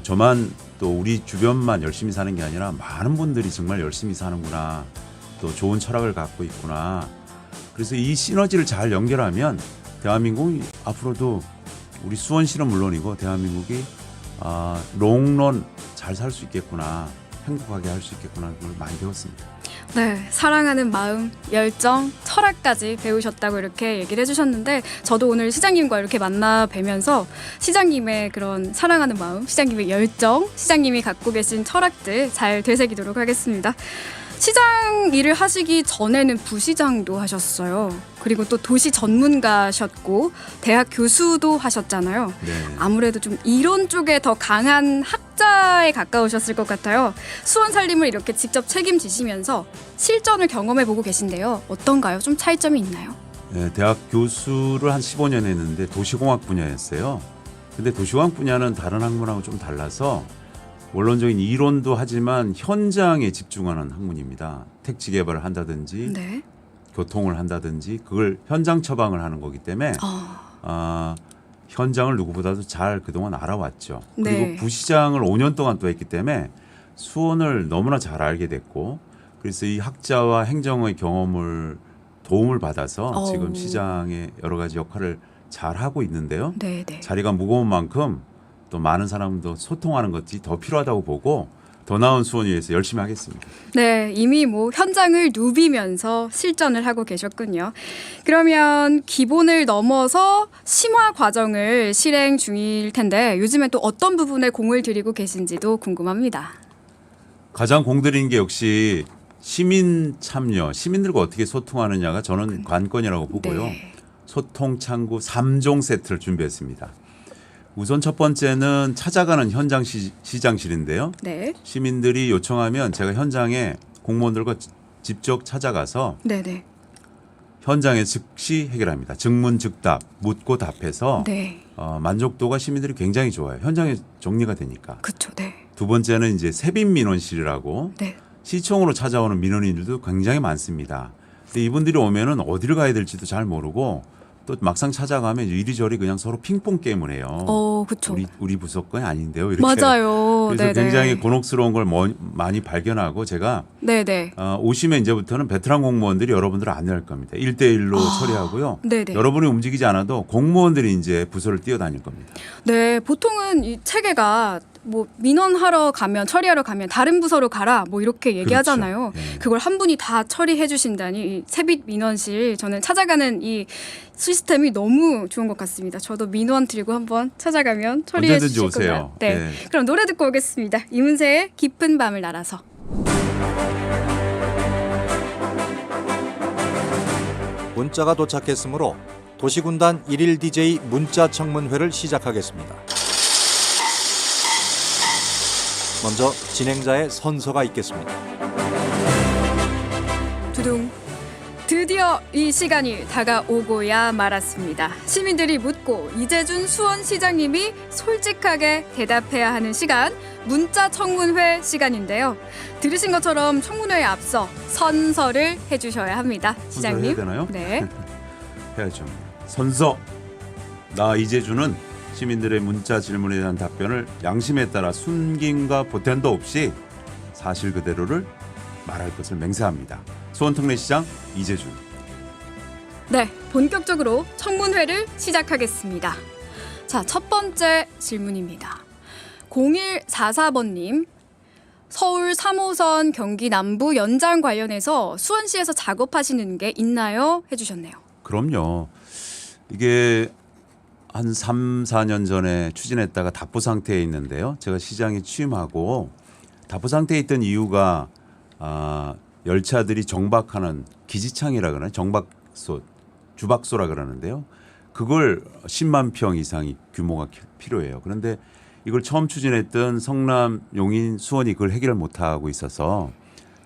저만 또 우리 주변만 열심히 사는 게 아니라 많은 분들이 정말 열심히 사는구나. 또 좋은 철학을 갖고 있구나. 그래서 이 시너지를 잘 연결하면 대한민국이 앞으로도 우리 수원시는 물론이고 대한민국이 롱런 잘 살 수 있겠구나. 행복하게 할 수 있겠구나. 그걸 많이 배웠습니다. 네, 사랑하는 마음, 열정, 철학까지 배우셨다고 이렇게 얘기를 해주셨는데 저도 오늘 시장님과 이렇게 만나 뵈면서 시장님의 그런 사랑하는 마음, 시장님의 열정, 시장님이 갖고 계신 철학들 잘 되새기도록 하겠습니다. 시장 일을 하시기 전에는 부시장도 하셨어요. 그리고 또 도시 전문가셨고 대학 교수도 하셨잖아요. 네. 아무래도 좀 이론 쪽에 더 강한 학자에 가까우셨을 것 같아요. 수원 살림을 이렇게 직접 책임지시면서 실전을 경험해보고 계신데요. 어떤가요? 좀 차이점이 있나요? 네, 대학 교수를 한 15년 했는데 도시공학 분야였어요. 근데 도시공학 분야는 다른 학문하고 좀 달라서 원론적인 이론도 하지만 현장에 집중하는 학문입니다. 택지 개발을 한다든지 네. 교통을 한다든지 그걸 현장 처방을 하는 거기 때문에 현장을 누구보다도 잘 그동안 알아왔죠. 네. 그리고 부시장을 5년 동안 또 했기 때문에 수원을 너무나 잘 알게 됐고 그래서 이 학자와 행정의 도움을 받아서 지금 시장의 여러 가지 역할을 잘 하고 있는데요. 네, 네. 자리가 무거운 만큼 또 많은 사람도 소통하는 것이 더 필요하다고 보고 더 나은 수원을 위해서 열심히 하겠습니다. 네, 이미 뭐 현장을 누비면서 실전을 하고 계셨군요. 그러면 기본을 넘어서 심화 과정을 실행 중일 텐데 요즘에 또 어떤 부분에 공을 들이고 계신지도 궁금합니다. 가장 공들인 게 역시 시민 참여, 시민들과 어떻게 소통하느냐가 저는 관건이라고 보고요. 네. 소통 창구 3종 세트를 준비했습니다. 우선 첫 번째는 찾아가는 현장 시장실인데요. 네. 시민들이 요청하면 제가 현장에 공무원들과 직접 찾아가서 네네. 현장에 즉시 해결합니다. 즉문즉답, 묻고 답해서 네. 만족도가 시민들이 굉장히 좋아요. 현장에 정리가 되니까. 그렇죠. 네. 두 번째는 이제 세빈 민원실이라고 네. 시청으로 찾아오는 민원인들도 굉장히 많습니다. 근데 이분들이 오면은 어디를 가야 될지도 잘 모르고 또 막상 찾아가면 이리저리 그냥 서로 핑퐁 게임을 해요. 그쵸. 우리 부서 건 아닌데요. 이렇게. 맞아요. 그래서 네네. 굉장히 곤혹스러운 걸 많이 발견하고 제가 네네. 오시면 이제부터는 베테랑 공무원들이 여러분들을 안내할 겁니다. 1대1로 처리하고요. 네네. 여러분이 움직이지 않아도 공무원들이 이제 부서를 뛰어다닐 겁니다. 네, 보통은 이 체계가 뭐 민원하러 가면 처리하러 가면 다른 부서로 가라 뭐 이렇게 얘기하잖아요. 그렇죠. 네. 그걸 한 분이 다 처리해 주신다니 이 세빛 민원실 저는 찾아가는 이 시스템이 너무 좋은 것 같습니다. 저도 민원 들고 한번 찾아가면 처리해 언제든지 주실 오세요. 거예요. 네. 네. 그럼 노래 듣고 오겠습니다. 이문세의 깊은 밤을 날아서. 문자가 도착했으므로 도시군단 1일 DJ 문자 청문회를 시작하겠습니다. 먼저 진행자의 선서가 있겠습니다. 두둥. 드디어 이 시간이 다가오고야 말았습니다. 시민들이 묻고 이재준 수원시장님이 솔직하게 대답해야 하는 시간, 문자 청문회 시간인데요. 들으신 것처럼 청문회에 앞서 선서를 해주셔야 합니다. 시장님. 해야 되나요? 네. 해야죠. 선서. 나 이재준은 시민들의 문자 질문에 대한 답변을 양심에 따라 숨김과 보탠도 없이 사실 그대로를 말할 것을 맹세합니다. 수원특례시장 이재준. 네, 본격적으로 청문회를 시작하겠습니다. 자, 첫 번째 질문입니다. 0144번님, 서울 3호선 경기 남부 연장 관련해서 수원시에서 작업하시는 게 있나요? 해주셨네요. 그럼요. 이게 한 3, 4년 전에 추진했다가 답보 상태에 있는데요. 제가 시장에 취임하고 답보 상태에 있던 이유가 열차들이 정박하는 기지창이라 그러나요? 정박소, 주박소라 그러는데요. 그걸 10만 평 이상이 규모가 필요해요. 그런데 이걸 처음 추진했던 성남, 용인, 수원이 그걸 해결을 못하고 있어서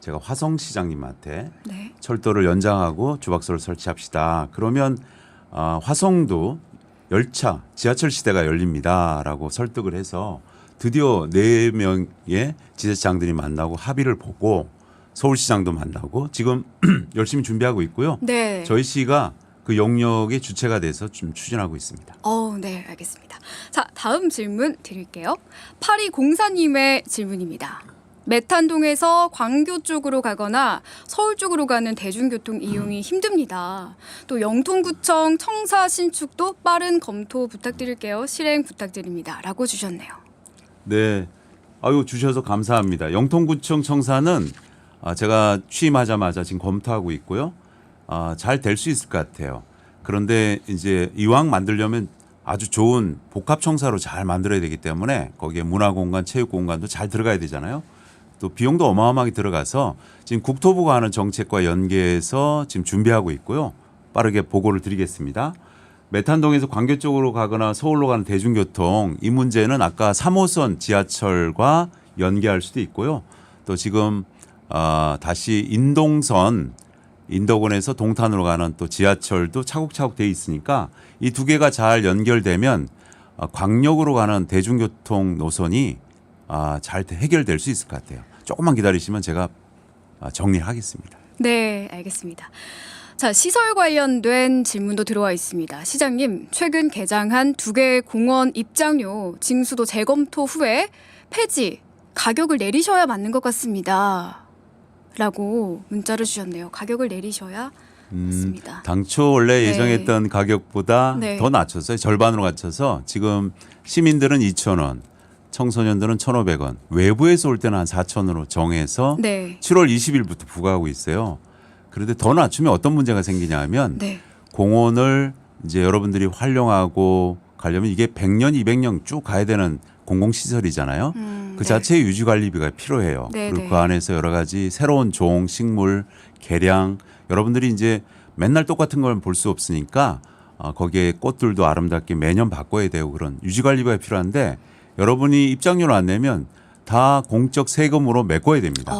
제가 화성시장님한테 네. 철도를 연장하고 주박소를 설치합시다. 그러면 화성도 열차, 지하철 시대가 열립니다라고 설득을 해서 드디어 4명의 지자체장들이 만나고 합의를 보고 서울시장도 만나고 지금 열심히 준비하고 있고요. 네. 저희 시가 그 영역의 주체가 돼서 좀 추진하고 있습니다. 네, 알겠습니다. 자, 다음 질문 드릴게요. 8204님의 질문입니다. 메탄동에서 광교 쪽으로 가거나 서울 쪽으로 가는 대중교통 이용이 힘듭니다. 또 영통구청 청사 신축도 빠른 검토 부탁드릴게요. 실행 부탁드립니다. 라고 주셨네요. 네, 아유 주셔서 감사합니다. 영통구청 청사는 제가 취임하자마자 지금 검토하고 있고요. 잘 될 수 있을 것 같아요. 그런데 이제 이왕 만들려면 아주 좋은 복합 청사로 잘 만들어야 되기 때문에 거기에 문화공간, 체육공간도 잘 들어가야 되잖아요. 또 비용도 어마어마하게 들어가서 지금 국토부가 하는 정책과 연계해서 지금 준비하고 있고요. 빠르게 보고를 드리겠습니다. 메탄동에서 광교 쪽으로 가거나 서울로 가는 대중교통 이 문제는 아까 3호선 지하철과 연계할 수도 있고요. 또 지금 다시 인동선 인덕원에서 동탄으로 가는 또 지하철도 차곡차곡 돼 있으니까 이 두 개가 잘 연결되면 광역으로 가는 대중교통 노선이 잘 해결될 수 있을 것 같아요. 조금만 기다리시면 제가 정리하겠습니다. 네, 알겠습니다. 자, 시설 관련된 질문도 들어와 있습니다. 시장님, 최근 개장한 2개의 공원 입장료 징수도 재검토 후에 폐지, 가격을 내리셔야 맞는 것 같습니다. 라고 문자를 주셨네요. 가격을 내리셔야 맞습니다. 당초 원래 네. 예정했던 가격보다 네. 더 낮췄어요. 절반으로 낮춰서 지금 시민들은 2,000원, 청소년들은 1,500원, 외부에서 올 때는 한 4,000원으로 정해서 네. 7월 20일부터 부과하고 있어요. 그런데 더 낮추면 어떤 문제가 생기냐 하면 네. 공원을 이제 여러분들이 활용하고 가려면 이게 100년, 200년 쭉 가야 되는 공공시설이잖아요. 그 네. 자체의 유지관리비가 필요해요. 네, 그리고 네. 그 안에서 여러 가지 새로운 종, 식물, 개량 여러분들이 이제 맨날 똑같은 걸 볼 수 없으니까 거기에 꽃들도 아름답게 매년 바꿔야 되고 그런 유지관리비가 필요한데 여러분이 입장료를 안 내면 다 공적 세금으로 메꿔야 됩니다.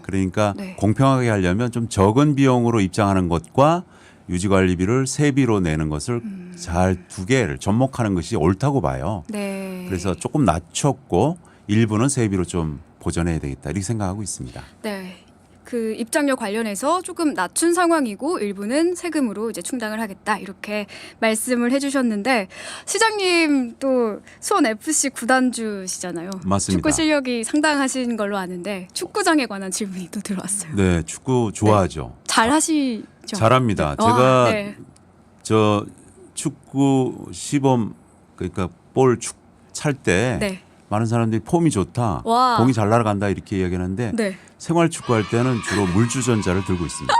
그러니까 네. 공평하게 하려면 좀 적은 비용으로 입장하는 것과 유지관리비를 세비로 내는 것을 잘 두 개를 접목하는 것이 옳다고 봐요. 네. 그래서 조금 낮췄고 일부는 세비로 좀 보전해야 되겠다 이렇게 생각하고 있습니다. 네. 그 입장료 관련해서 조금 낮춘 상황이고 일부는 세금으로 이제 충당을 하겠다 이렇게 말씀을 해주셨는데 시장님 또 수원 FC 구단주시잖아요. 맞습니다. 축구 실력이 상당하신 걸로 아는데 축구장에 관한 질문이 또 들어왔어요. 네, 축구 좋아하죠. 잘 하시죠? 잘합니다. 네. 와, 제가 네. 저 축구 시범 그러니까 볼 찰 때 네. 많은 사람들이 폼이 좋다, 와. 공이 잘 날아간다 이렇게 이야기하는데 네. 생활 축구할 때는 주로 물주전자를 들고 있습니다.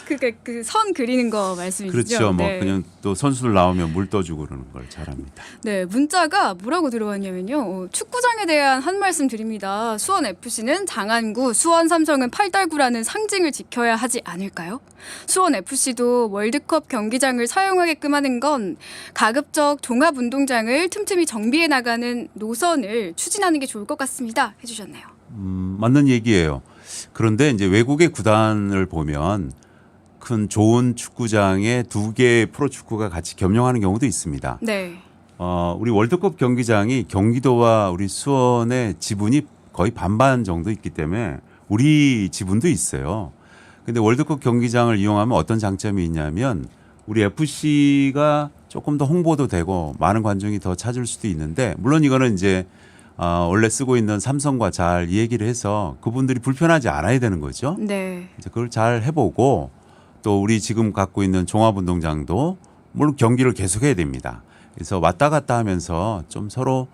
그게 그 선 그리는 거 말씀이시죠? 그렇죠. 뭐 네. 그냥 또 선수들 나오면 물 떠주고 그러는 걸 잘합니다. 네, 문자가 뭐라고 들어왔냐면요. 축구장에 대한 한 말씀 드립니다. 수원 FC는 장안구, 수원 삼성은 팔달구라는 상징을 지켜야 하지 않을까요? 수원 FC도 월드컵 경기장을 사용하게끔 하는 건 가급적 종합운동장을 틈틈이 정비해 나가는 노선을 추진하는 게 좋을 것 같습니다. 해주셨네요. 맞는 얘기예요. 그런데 이제 외국의 구단을 보면 큰 좋은 축구장에 두 개의 프로축구가 같이 겸용하는 경우도 있습니다. 네, 우리 월드컵 경기장이 경기도와 우리 수원의 지분이 거의 반반 정도 있기 때문에 우리 지분도 있어요. 근데 월드컵 경기장을 이용하면 어떤 장점이 있냐면 우리 FC가 조금 더 홍보도 되고 많은 관중이 더 찾을 수도 있는데 물론 이거는 이제 원래 쓰고 있는 삼성과 잘 얘기를 해서 그분들이 불편하지 않아야 되는 거죠. 네, 이제 그걸 잘 해보고 또 우리 지금 갖고 있는 종합운동장도 물론 경기를 계속해야 됩니다. 그래서 왔다 갔다 하면서 좀 서로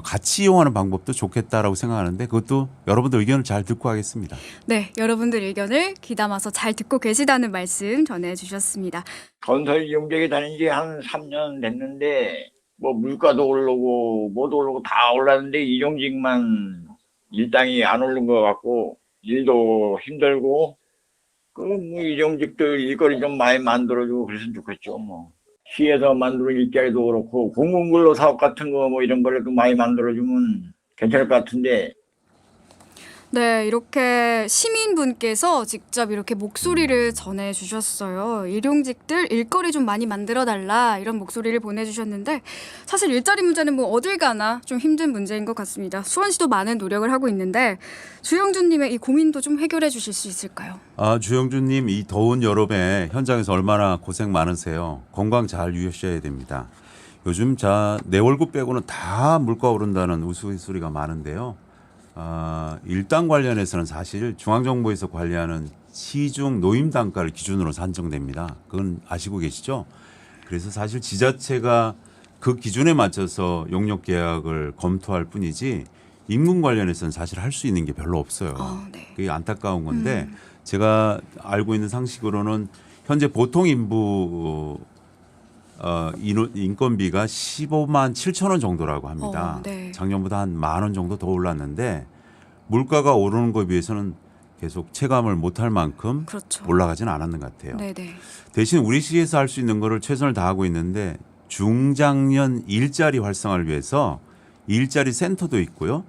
같이 이용하는 방법도 좋겠다라고 생각하는데 그것도 여러분들 의견을 잘 듣고 하겠습니다. 네, 여러분들 의견을 귀담아서 잘 듣고 계시다는 말씀 전해주셨습니다. 건설 이용객이 다닌 지 한 3년 됐는데 뭐 물가도 오르고 뭐도 오르고 다 올랐는데 이용직만 일당이 안 오른 것 같고 일도 힘들고 그 뭐 이용직들 일거리 좀 많이 만들어주고 그랬으면 좋겠죠. 뭐 시에서 만드는 일자리도 그렇고 공공근로 사업 같은 거 뭐 이런 거라도 많이 만들어주면 괜찮을 것 같은데. 네, 이렇게 시민분께서 직접 이렇게 목소리를 전해주셨어요. 일용직들 일거리 좀 많이 만들어달라 이런 목소리를 보내주셨는데 사실 일자리 문제는 뭐 어딜 가나 좀 힘든 문제인 것 같습니다. 수원시도 많은 노력을 하고 있는데 주영준님의 이 고민도 좀 해결해 주실 수 있을까요? 주영준님 이 더운 여름에 현장에서 얼마나 고생 많으세요. 건강 잘 유의하셔야 됩니다. 요즘 내 월급 빼고는 다 물가 오른다는 우스갯소리가 많은데요. 일당 관련해서는 사실 중앙정부에서 관리하는 시중 노임 단가를 기준으로 산정됩니다. 그건 아시고 계시죠? 그래서 사실 지자체가 그 기준에 맞춰서 용역 계약을 검토할 뿐이지 임금 관련해서는 사실 할 수 있는 게 별로 없어요. 네. 그게 안타까운 건데 제가 알고 있는 상식으로는 현재 보통 인부 인건비가 15만 7천 원 정도라고 합니다. 네. 작년보다 한 10,000원 정도 더 올랐는데 물가가 오르는 것에 비해서는 계속 체감을 못할 만큼 그렇죠. 올라가지는 않았는 것 같아요. 네네. 대신 우리 시에서 할 수 있는 거를 최선을 다하고 있는데 중장년 일자리 활성화를 위해서 일자리 센터도 있고요.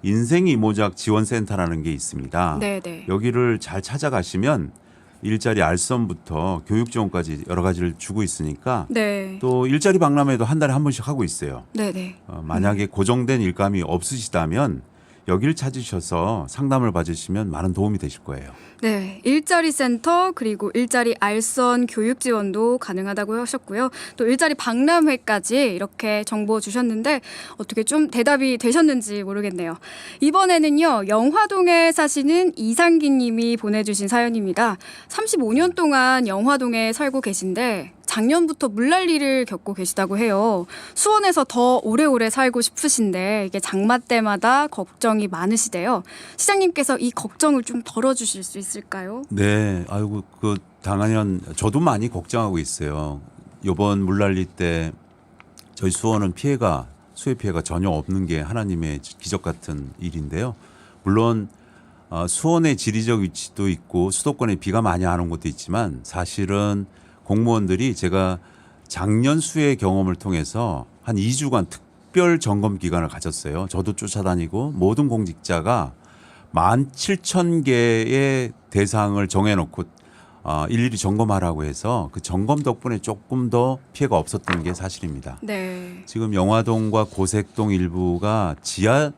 인생 이모작 지원센터라는 게 있습니다. 네네. 여기를 잘 찾아가시면 일자리 알선부터 교육 지원까지 여러 가지를 주고 있으니까 네. 또 일자리 박람회도 한 달에 한 번씩 하고 있어요. 네네. 만약에 고정된 일감이 없으시다면 여기를 찾으셔서 상담을 받으시면 많은 도움이 되실 거예요. 네, 일자리 센터 그리고 일자리 알선 교육 지원도 가능하다고 하셨고요. 또 일자리 박람회까지 이렇게 정보 주셨는데 어떻게 좀 대답이 되셨는지 모르겠네요. 이번에는요, 영화동에 사시는 이상기 님이 보내주신 사연입니다. 35년 동안 영화동에 살고 계신데 작년부터 물난리를 겪고 계시다고 해요. 수원에서 더 오래오래 살고 싶으신데 이게 장마 때마다 걱정이 많으시대요. 시장님께서 이 걱정을 좀 덜어주실 수 있을까요? 네, 아이고 당연히 저도 많이 걱정하고 있어요. 이번 물난리 때 저희 수원은 수해 피해가 전혀 없는 게 하나님의 기적 같은 일인데요. 물론 수원의 지리적 위치도 있고 수도권에 비가 많이 안 온 것도 있지만 사실은 공무원들이 제가 작년 수해 경험을 통해서 한 2주간 특별 점검 기간을 가졌어요. 저도 쫓아다니고 모든 공직자가 17,000개의 대상을 정해놓고 일일이 점검하라고 해서 그 점검 덕분에 조금 더 피해가 없었던 게 사실입니다. 네. 지금 영화동과 고색동 일부가 지하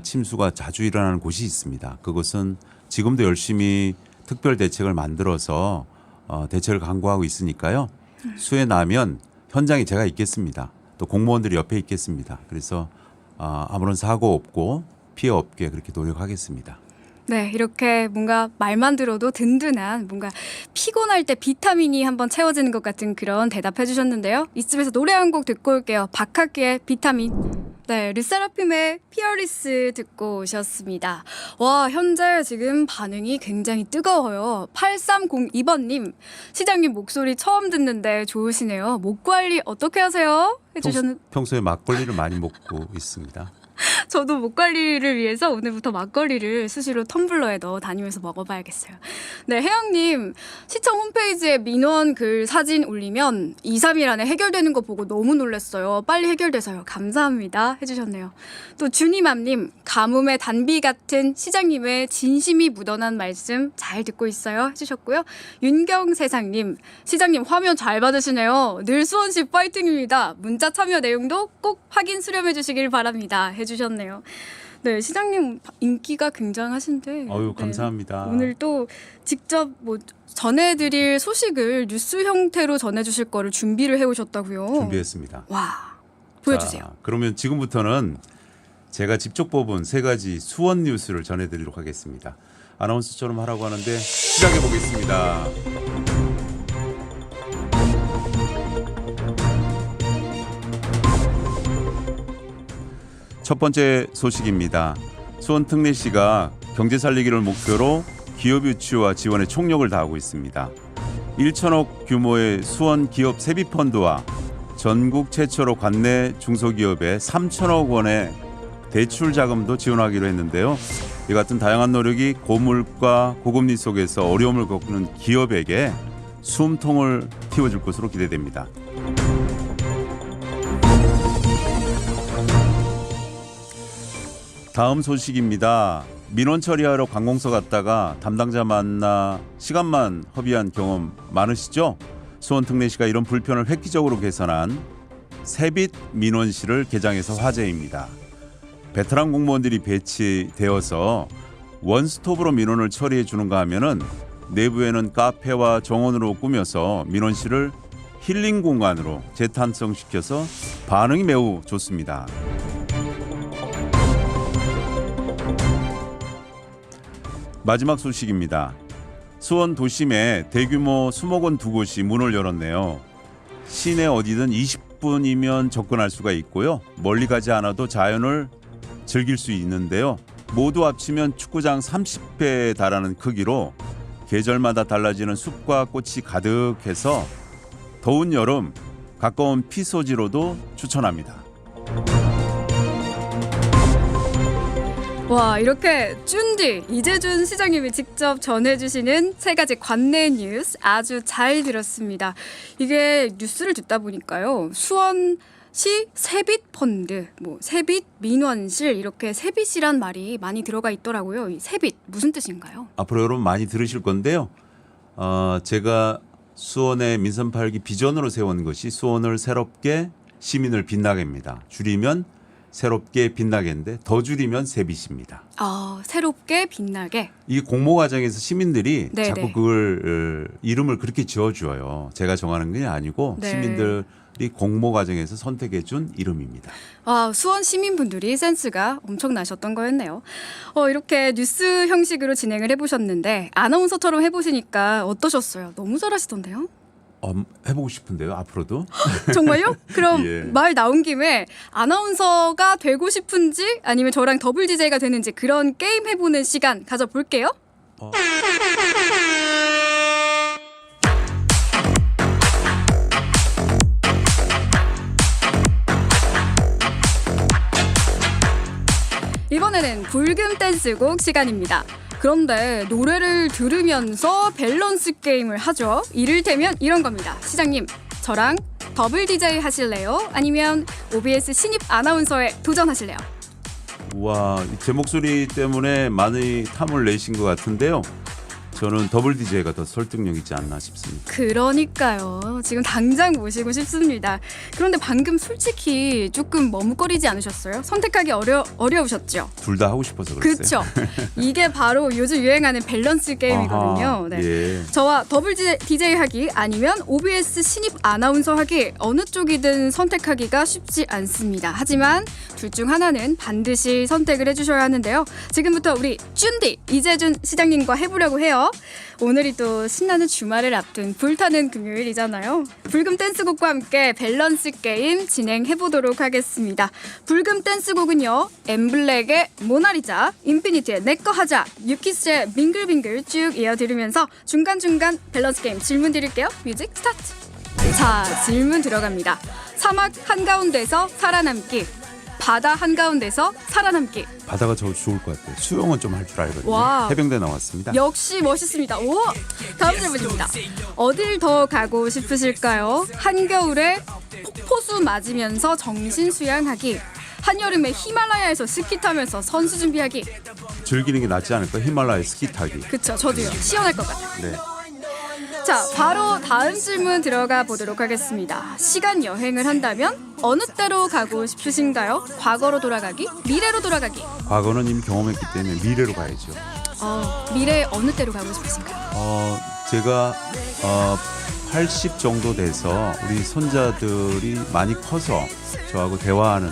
침수가 자주 일어나는 곳이 있습니다. 그것은 지금도 열심히 특별 대책을 만들어서 대책을 강구하고 있으니까요. 수해 나면 현장에 제가 있겠습니다. 또 공무원들이 옆에 있겠습니다. 그래서 아무런 사고 없고 피해 없게 그렇게 노력하겠습니다. 네, 이렇게 뭔가 말만 들어도 든든한 뭔가 피곤할 때 비타민이 한번 채워지는 것 같은 그런 대답해 주셨는데요. 이쯤에서 노래 한 곡 듣고 올게요. 박학기의 비타민. 네, 르세라핌의 피어리스 듣고 오셨습니다. 와, 현재 지금 반응이 굉장히 뜨거워요. 8302번님, 시장님 목소리 처음 듣는데 좋으시네요. 목 관리 어떻게 하세요? 해주셨는데 평소에 막걸리를 많이 먹고 있습니다. 저도 목 관리를 위해서 오늘부터 막걸리를 수시로 텀블러에 넣어 다니면서 먹어봐야겠어요. 네, 혜영님, 시청 홈페이지에 민원 글 사진 올리면 2, 3일 안에 해결되는 거 보고 너무 놀랐어요. 빨리 해결돼서요. 감사합니다. 해주셨네요. 또 주니맘님, 가뭄의 단비 같은 시장님의 진심이 묻어난 말씀 잘 듣고 있어요. 해주셨고요. 윤경세상님, 시장님 화면 잘 받으시네요. 늘 수원시 파이팅입니다. 문자 참여 내용도 꼭 확인 수렴해 주시길 바랍니다. 해주셨네요. 네, 시장님 인기가 굉장하신데. 어유 감사합니다. 네, 오늘 또 직접 뭐 전해드릴 소식을 뉴스 형태로 전해주실 거를 준비를 해오셨다고요. 준비했습니다. 와, 보여주세요. 자, 그러면 지금부터는 제가 직접 뽑은 3가지 수원 뉴스를 전해드리도록 하겠습니다. 아나운서처럼 하라고 하는데 시작해 보겠습니다. 첫 번째 소식입니다. 수원 특례시가 경제 살리기를 목표로 기업 유치와 지원에 총력을 다하고 있습니다. 1천억 규모의 수원 기업 세비 펀드와 전국 최초로 관내 중소기업에 3천억 원의 대출 자금도 지원하기로 했는데요. 이 같은 다양한 노력이 고물가 고금리 속에서 어려움을 겪는 기업에게 숨통을 틔워줄 것으로 기대됩니다. 다음 소식입니다. 민원 처리하러 관공서 갔다가 담당자 만나 시간만 허비한 경험 많으시죠? 수원특례시가 이런 불편을 획기적으로 개선한 세빛 민원실을 개장해서 화제입니다. 베테랑 공무원들이 배치되어서 원스톱으로 민원을 처리해 주는가 하면은 내부에는 카페와 정원으로 꾸며서 민원실을 힐링 공간으로 재탄생시켜서 반응이 매우 좋습니다. 마지막 소식입니다. 수원 도심에 대규모 수목원 2곳이 문을 열었네요. 시내 어디든 20분이면 접근할 수가 있고요. 멀리 가지 않아도 자연을 즐길 수 있는데요. 모두 합치면 축구장 30배에 달하는 크기로 계절마다 달라지는 숲과 꽃이 가득해서 더운 여름 가까운 피서지로도 추천합니다. 와, 이렇게 쭌디 이재준 시장님이 직접 전해주시는 3가지 관내 뉴스 아주 잘 들었습니다. 이게 뉴스를 듣다 보니까요, 수원시 세빛 펀드, 뭐 세빛 민원실, 이렇게 세빛이란 말이 많이 들어가 있더라고요. 이 세빛 무슨 뜻인가요? 앞으로 여러분 많이 들으실 건데요. 제가 수원의 민선 8기 비전으로 세운 것이 수원을 새롭게 시민을 빛나게입니다. 줄이면 새롭게 빛나게인데 더 줄이면 세빛입니다. 새롭게 빛나게. 이 공모 과정에서 시민들이 네네. 자꾸 그걸 이름을 그렇게 지어줘요. 제가 정하는 게 아니고 네. 시민들이 공모 과정에서 선택해준 이름입니다. 수원 시민분들이 센스가 엄청나셨던 거였네요. 이렇게 뉴스 형식으로 진행을 해보셨는데 아나운서처럼 해보시니까 어떠셨어요? 너무 잘하시던데요? 해보고 싶은데요. 앞으로도. 정말요? 그럼 예. 말 나온 김에 아나운서가 되고 싶은지 아니면 저랑 더블 DJ가 되는지 그런 게임 해보는 시간 가져볼게요. 이번에는 불금 댄스곡 시간입니다. 그런데 노래를 들으면서 밸런스 게임을 하죠. 이를테면 이런 겁니다. 시장님, 저랑 더블 DJ 하실래요? 아니면 OBS 신입 아나운서에 도전하실래요? 와, 제 목소리 때문에 많이 탐을 내신 것 같은데요. 저는 더블 DJ가 더 설득력 있지 않나 싶습니다. 그러니까요. 지금 당장 모시고 싶습니다. 그런데 방금 솔직히 조금 머뭇거리지 않으셨어요? 선택하기 어려우셨죠? 둘 다 하고 싶어서 그랬어요. 그렇죠. 이게 바로 요즘 유행하는 밸런스 게임이거든요. 아하, 네. 예. 저와 더블 DJ 하기 아니면 OBS 신입 아나운서 하기 어느 쪽이든 선택하기가 쉽지 않습니다. 하지만 둘 중 하나는 반드시 선택을 해주셔야 하는데요. 지금부터 우리 쭌디 이재준 시장님과 해보려고 해요. 오늘이 또 신나는 주말을 앞둔 불타는 금요일이잖아요. 불금 댄스곡과 함께 밸런스 게임 진행해보도록 하겠습니다. 불금 댄스곡은요. 엠블랙의 모나리자, 인피니트의 내꺼 하자, 뉴키스의 빙글빙글 쭉 이어들으면서 중간중간 밸런스 게임 질문 드릴게요. 뮤직 스타트! 자, 질문 들어갑니다. 사막 한가운데서 살아남기, 바다 한가운데서 살아남기. 바다가 저 좋을 것 같아요. 수영은 좀 할 줄 알거든요. 와. 해병대 나왔습니다. 역시 멋있습니다. 오! 다음 질문입니다. 어딜 더 가고 싶으실까요? 한겨울에 폭포수 맞으면서 정신 수양하기, 한여름에 히말라야에서 스키 타면서 선수 준비하기. 즐기는 게 낫지 않을까? 히말라야 스키 타기. 그쵸, 저도요. 시원할 것 같아요. 네. 자, 바로 다음 질문 들어가 보도록 하겠습니다. 시간 여행을 한다면 어느 때로 가고 싶으신가요? 과거로 돌아가기, 미래로 돌아가기. 과거는 이미 경험했기 때문에 미래로 가야죠. 미래 어느 때로 가고 싶으신가요? 제가 80 정도 돼서 우리 손자들이 많이 커서 저하고 대화하는,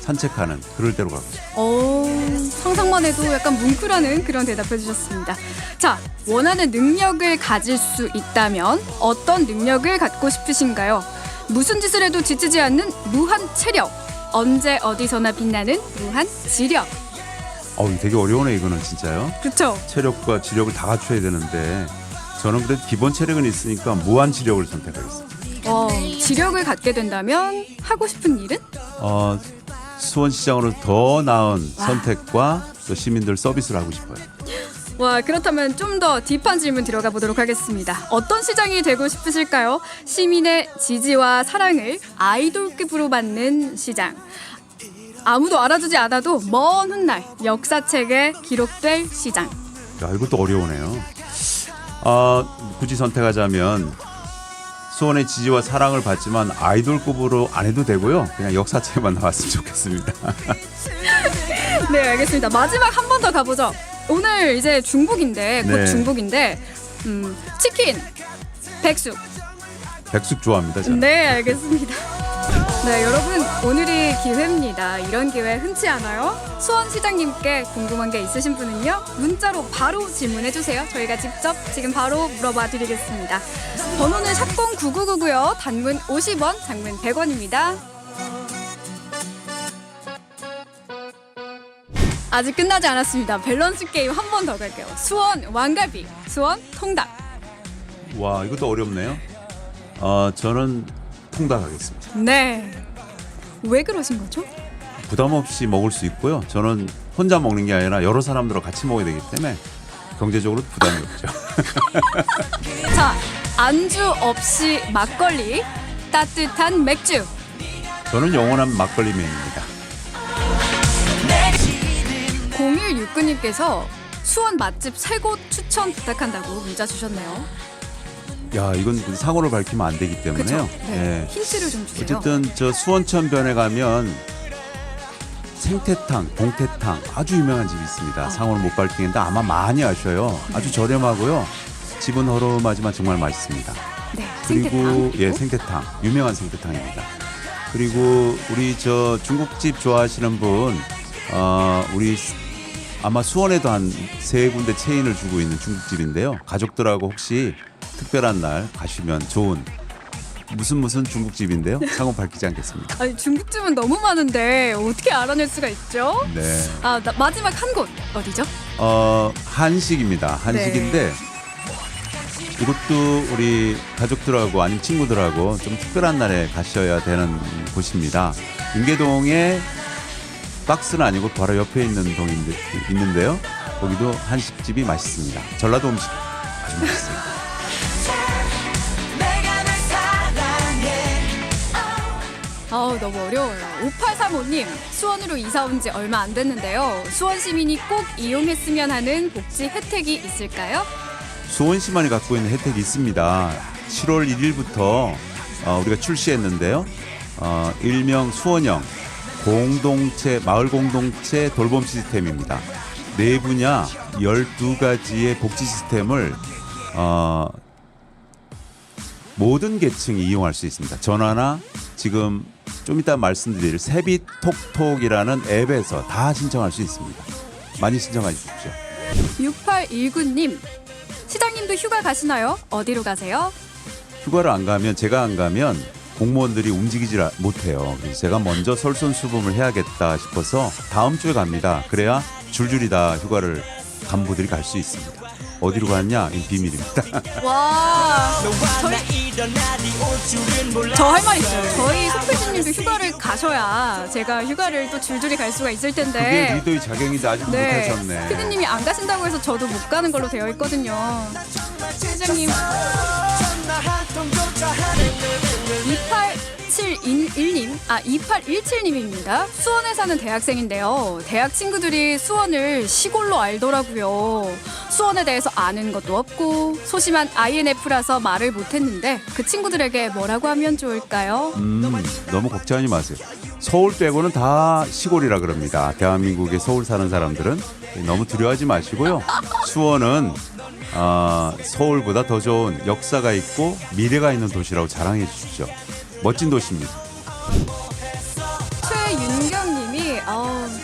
산책하는 그럴 때로 가고 싶어요. 상상만 해도 약간 뭉클하는 그런 대답해 주셨습니다. 자, 원하는 능력을 가질 수 있다면 어떤 능력을 갖고 싶으신가요? 무슨 짓을 해도 지치지 않는 무한 체력, 언제 어디서나 빛나는 무한 지력. 되게 어려우네 이거는 진짜요. 그렇죠? 체력과 지력을 다 갖춰야 되는데 저는 그래도 기본 체력은 있으니까 무한 지력을 선택하겠습니다. 지력을 갖게 된다면 하고 싶은 일은? 수원시장으로 더 나은 선택과 또 시민들 서비스를 하고 싶어요. 와, 그렇다면 좀 더 딥한 질문 들어가 보도록 하겠습니다. 어떤 시장이 되고 싶으실까요? 시민의 지지와 사랑을 아이돌급으로 받는 시장. 아무도 알아주지 않아도 먼 훗날 역사책에 기록될 시장. 야, 이것도 어려우네요. 굳이 선택하자면 수원의 지지와 사랑을 받지만 아이돌급으로 안 해도 되고요. 그냥 역사책만 나왔으면 좋겠습니다. 네, 알겠습니다. 마지막 한 번 더 가보죠. 오늘 이제 중복인데, 곧 네. 중복인데, 치킨, 백숙. 백숙 좋아합니다. 저는. 네, 알겠습니다. 네, 여러분, 오늘이 기회입니다. 이런 기회 흔치 않아요? 수원시장님께 궁금한 게 있으신 분은요, 문자로 바로 질문해주세요. 저희가 직접 지금 바로 물어봐 드리겠습니다. 번호는 샵0999고요. 단문 50원, 장문 100원입니다. 아직 끝나지 않았습니다. 밸런스 게임 한 번 더 갈게요. 수원 왕갈비, 수원 통닭. 와, 이것도 어렵네요. 저는 통닭 하겠습니다. 네. 왜 그러신 거죠? 부담 없이 먹을 수 있고요. 저는 혼자 먹는 게 아니라 여러 사람들과 같이 먹어야 되기 때문에 경제적으로 부담이 없죠. 자, 안주 없이 막걸리, 따뜻한 맥주. 저는 영원한 막걸리맨입니다. 0169님께서 수원 맛집 3곳 추천 부탁한다고 문자 주셨네요. 야, 이건 상호를 밝히면 안 되기 때문에요. 그렇죠? 네. 힌트를 좀 주세요. 어쨌든 저 수원천변에 가면 생태탕, 동태탕 아주 유명한 집이 있습니다. 상호를 못 밝히는데 아마 많이 아셔요. 아주 저렴하고요. 집은 허름하지만 정말 맛있습니다. 네, 그리고 생태탕. 생태탕, 유명한 생태탕입니다. 그리고 우리 저 중국집 좋아하시는 분, 우리 아마 수원에도 한 3군데 체인을 주고 있는 중국집인데요. 가족들하고 혹시 특별한 날 가시면 좋은 무슨 중국집인데요. 상호 밝히지 않겠습니다. 아니, 중국집은 너무 많은데 어떻게 알아낼 수가 있죠? 네. 마지막 한 곳 어디죠? 한식입니다. 한식인데 이것도 우리 가족들하고 아니면 친구들하고 좀 특별한 날에 가셔야 되는 곳입니다. 윤계동에 박스는 아니고 바로 옆에 있는 동이 있는데요. 거기도 한식집이 맛있습니다. 전라도 음식 아주 맛있어요. 너무 어려워요. 5835님, 수원으로 이사 온 지 얼마 안 됐는데요. 수원 시민이 꼭 이용했으면 하는 복지 혜택이 있을까요? 수원시만이 갖고 있는 혜택이 있습니다. 7월 1일부터 우리가 출시했는데요. 일명 수원형 공동체 마을 공동체 돌봄 시스템입니다. 네 분야 12가지의 복지 시스템을 모든 계층이 이용할 수 있습니다. 전화나 지금 좀 이따 말씀드릴 세비톡톡이라는 앱에서 다 신청할 수 있습니다. 많이 신청해 주십시오. 6819님, 시장님도 휴가 가시나요? 어디로 가세요? 휴가를 안 가면 제가 안 가면 공무원들이 움직이질 못해요. 그래서 제가 먼저 솔선수범을 해야겠다 싶어서 다음 주에 갑니다. 그래야 줄줄이 다 휴가를 간부들이 갈 수 있습니다. 어디로 갔냐? 이 비밀입니다. 와, 저 할 말 있어요. 저희 손PD님도 휴가를 가셔야 제가 휴가를 또 줄줄이 갈 수가 있을 그게 텐데. 리더의 자격인데 아직 네, 못하셨네. PD님이 안 가신다고 해서 저도 못 가는 걸로 되어 있거든요. 시장님. 2817님입니다. 수원에 사는 대학생인데요. 대학 친구들이 수원을 시골로 알더라고요. 수원에 대해서 아는 것도 없고 소심한 INF라서 말을 못했는데 그 친구들에게 뭐라고 하면 좋을까요? 너무 걱정하지 마세요. 서울 빼고는 다 시골이라 그럽니다. 대한민국에 서울 사는 사람들은 너무 두려워하지 마시고요. 수원은 서울보다 더 좋은 역사가 있고 미래가 있는 도시라고 자랑해 주십시오. 멋진 도시입니다. 최윤경님이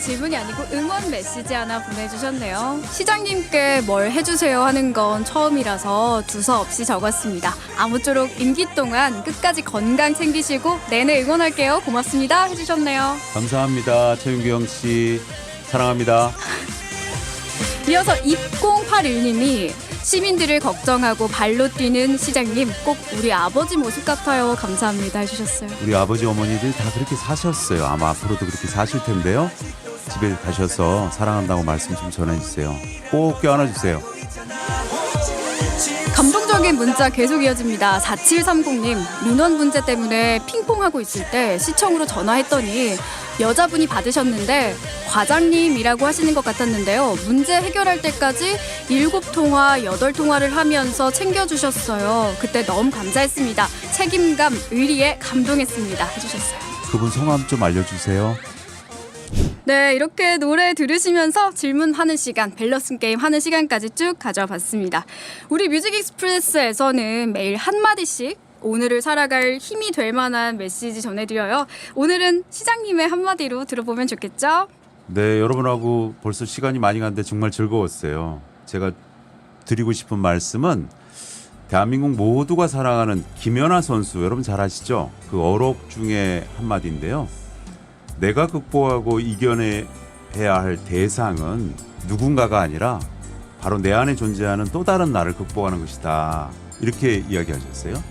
질문이 아니고 응원 메시지 하나 보내주셨네요. 시장님께 뭘 해주세요 하는 건 처음이라서 두서없이 적었습니다. 아무쪼록 임기 동안 끝까지 건강 챙기시고 내내 응원할게요. 고맙습니다 해주셨네요. 감사합니다. 최윤경 씨 사랑합니다. 이어서 2081님이 시민들을 걱정하고 발로 뛰는 시장님 꼭 우리 아버지 모습 같아요. 감사합니다 해주셨어요. 우리 아버지 어머니들 다 그렇게 사셨어요. 아마 앞으로도 그렇게 사실 텐데요. 집에 가셔서 사랑한다고 말씀 좀 전해주세요. 꼭 껴안아주세요. 감동적인 문자 계속 이어집니다. 4730님, 민원 문제 때문에 핑퐁하고 있을 때 시청으로 전화했더니 여자분이 받으셨는데 과장님이라고 하시는 것 같았는데요. 문제 해결할 때까지 7통화, 8통화를 하면서 챙겨주셨어요. 그때 너무 감사했습니다. 책임감, 의리에 감동했습니다 해주셨어요. 그분 성함 좀 알려주세요. 네, 이렇게 노래 들으시면서 질문하는 시간, 밸런스 게임 하는 시간까지 쭉 가져와 봤습니다. 우리 뮤직 익스프레스에서는 매일 한마디씩 오늘을 살아갈 힘이 될 만한 메시지 전해드려요. 오늘은 시장님의 한마디로 들어보면 좋겠죠? 네, 여러분하고 벌써 시간이 많이 갔는데 정말 즐거웠어요. 제가 드리고 싶은 말씀은 대한민국 모두가 사랑하는 김연아 선수, 여러분 잘 아시죠? 그 어록 중에 한마디인데요. 내가 극복하고 이겨내야 할 대상은 누군가가 아니라 바로 내 안에 존재하는 또 다른 나를 극복하는 것이다. 이렇게 이야기하셨어요.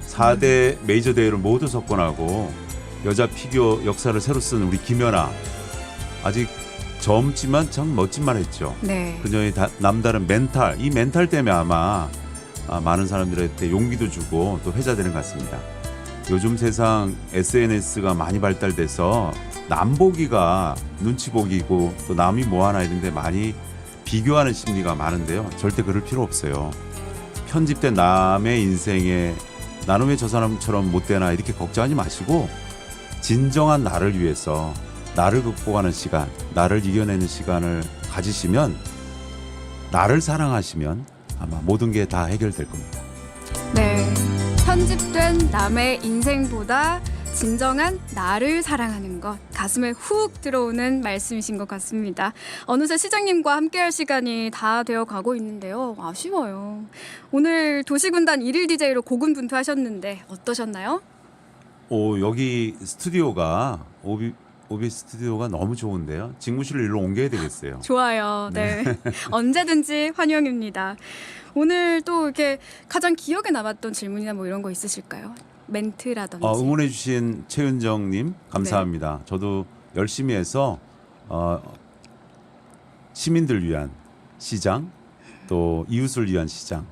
4대 메이저 대회를 모두 석권하고 여자 피겨 역사를 새로 쓴 우리 김연아. 아직 젊지만 참 멋진 말 했죠. 네. 그녀의 남다른 멘탈, 이 멘탈 때문에 아마 많은 사람들한테 용기도 주고 또 회자되는 것 같습니다. 요즘 세상 SNS가 많이 발달돼서 남보기가 눈치 보기고 또 남이 뭐하나 이런데 많이 비교하는 심리가 많은데요. 절대 그럴 필요 없어요. 편집된 남의 인생에 나는 왜 저 사람처럼 못 되나 이렇게 걱정하지 마시고 진정한 나를 위해서 나를 극복하는 시간, 나를 이겨내는 시간을 가지시면, 나를 사랑하시면 아마 모든 게 다 해결될 겁니다. 네. 편집된 남의 인생보다 진정한 나를 사랑하는 것, 가슴에 훅 들어오는 말씀이신 것 같습니다. 어느새 시장님과 함께할 시간이 다 되어 가고 있는데요. 아쉬워요. 오늘 도시군단 1일 DJ로 고군분투하셨는데 어떠셨나요? 여기 스튜디오가 오비 스튜디오가 너무 좋은데요. 직무실로 일로 옮겨야 되겠어요. 좋아요. 네. 언제든지 환영입니다. 오늘 또 이렇게 가장 기억에 남았던 질문이나 뭐 이런 거 있으실까요? 멘트라든지. 응원해주신 최윤정님 감사합니다. 네. 저도 열심히 해서 시민들 위한 시장, 또 이웃을 위한 시장,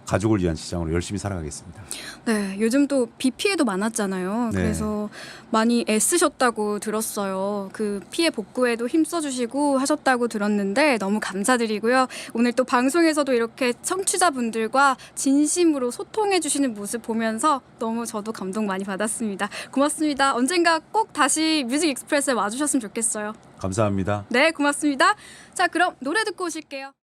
가족을 위한 시장으로 열심히 살아가겠습니다. 네, 요즘 또 비 피해도 많았잖아요. 네. 그래서 많이 애쓰셨다고 들었어요. 그 피해 복구에도 힘써주시고 하셨다고 들었는데 너무 감사드리고요. 오늘 또 방송에서도 이렇게 청취자분들과 진심으로 소통해주시는 모습 보면서 너무 저도 감동 많이 받았습니다. 고맙습니다. 언젠가 꼭 다시 뮤직 익스프레스에 와주셨으면 좋겠어요. 감사합니다. 네, 고맙습니다. 자, 그럼 노래 듣고 오실게요.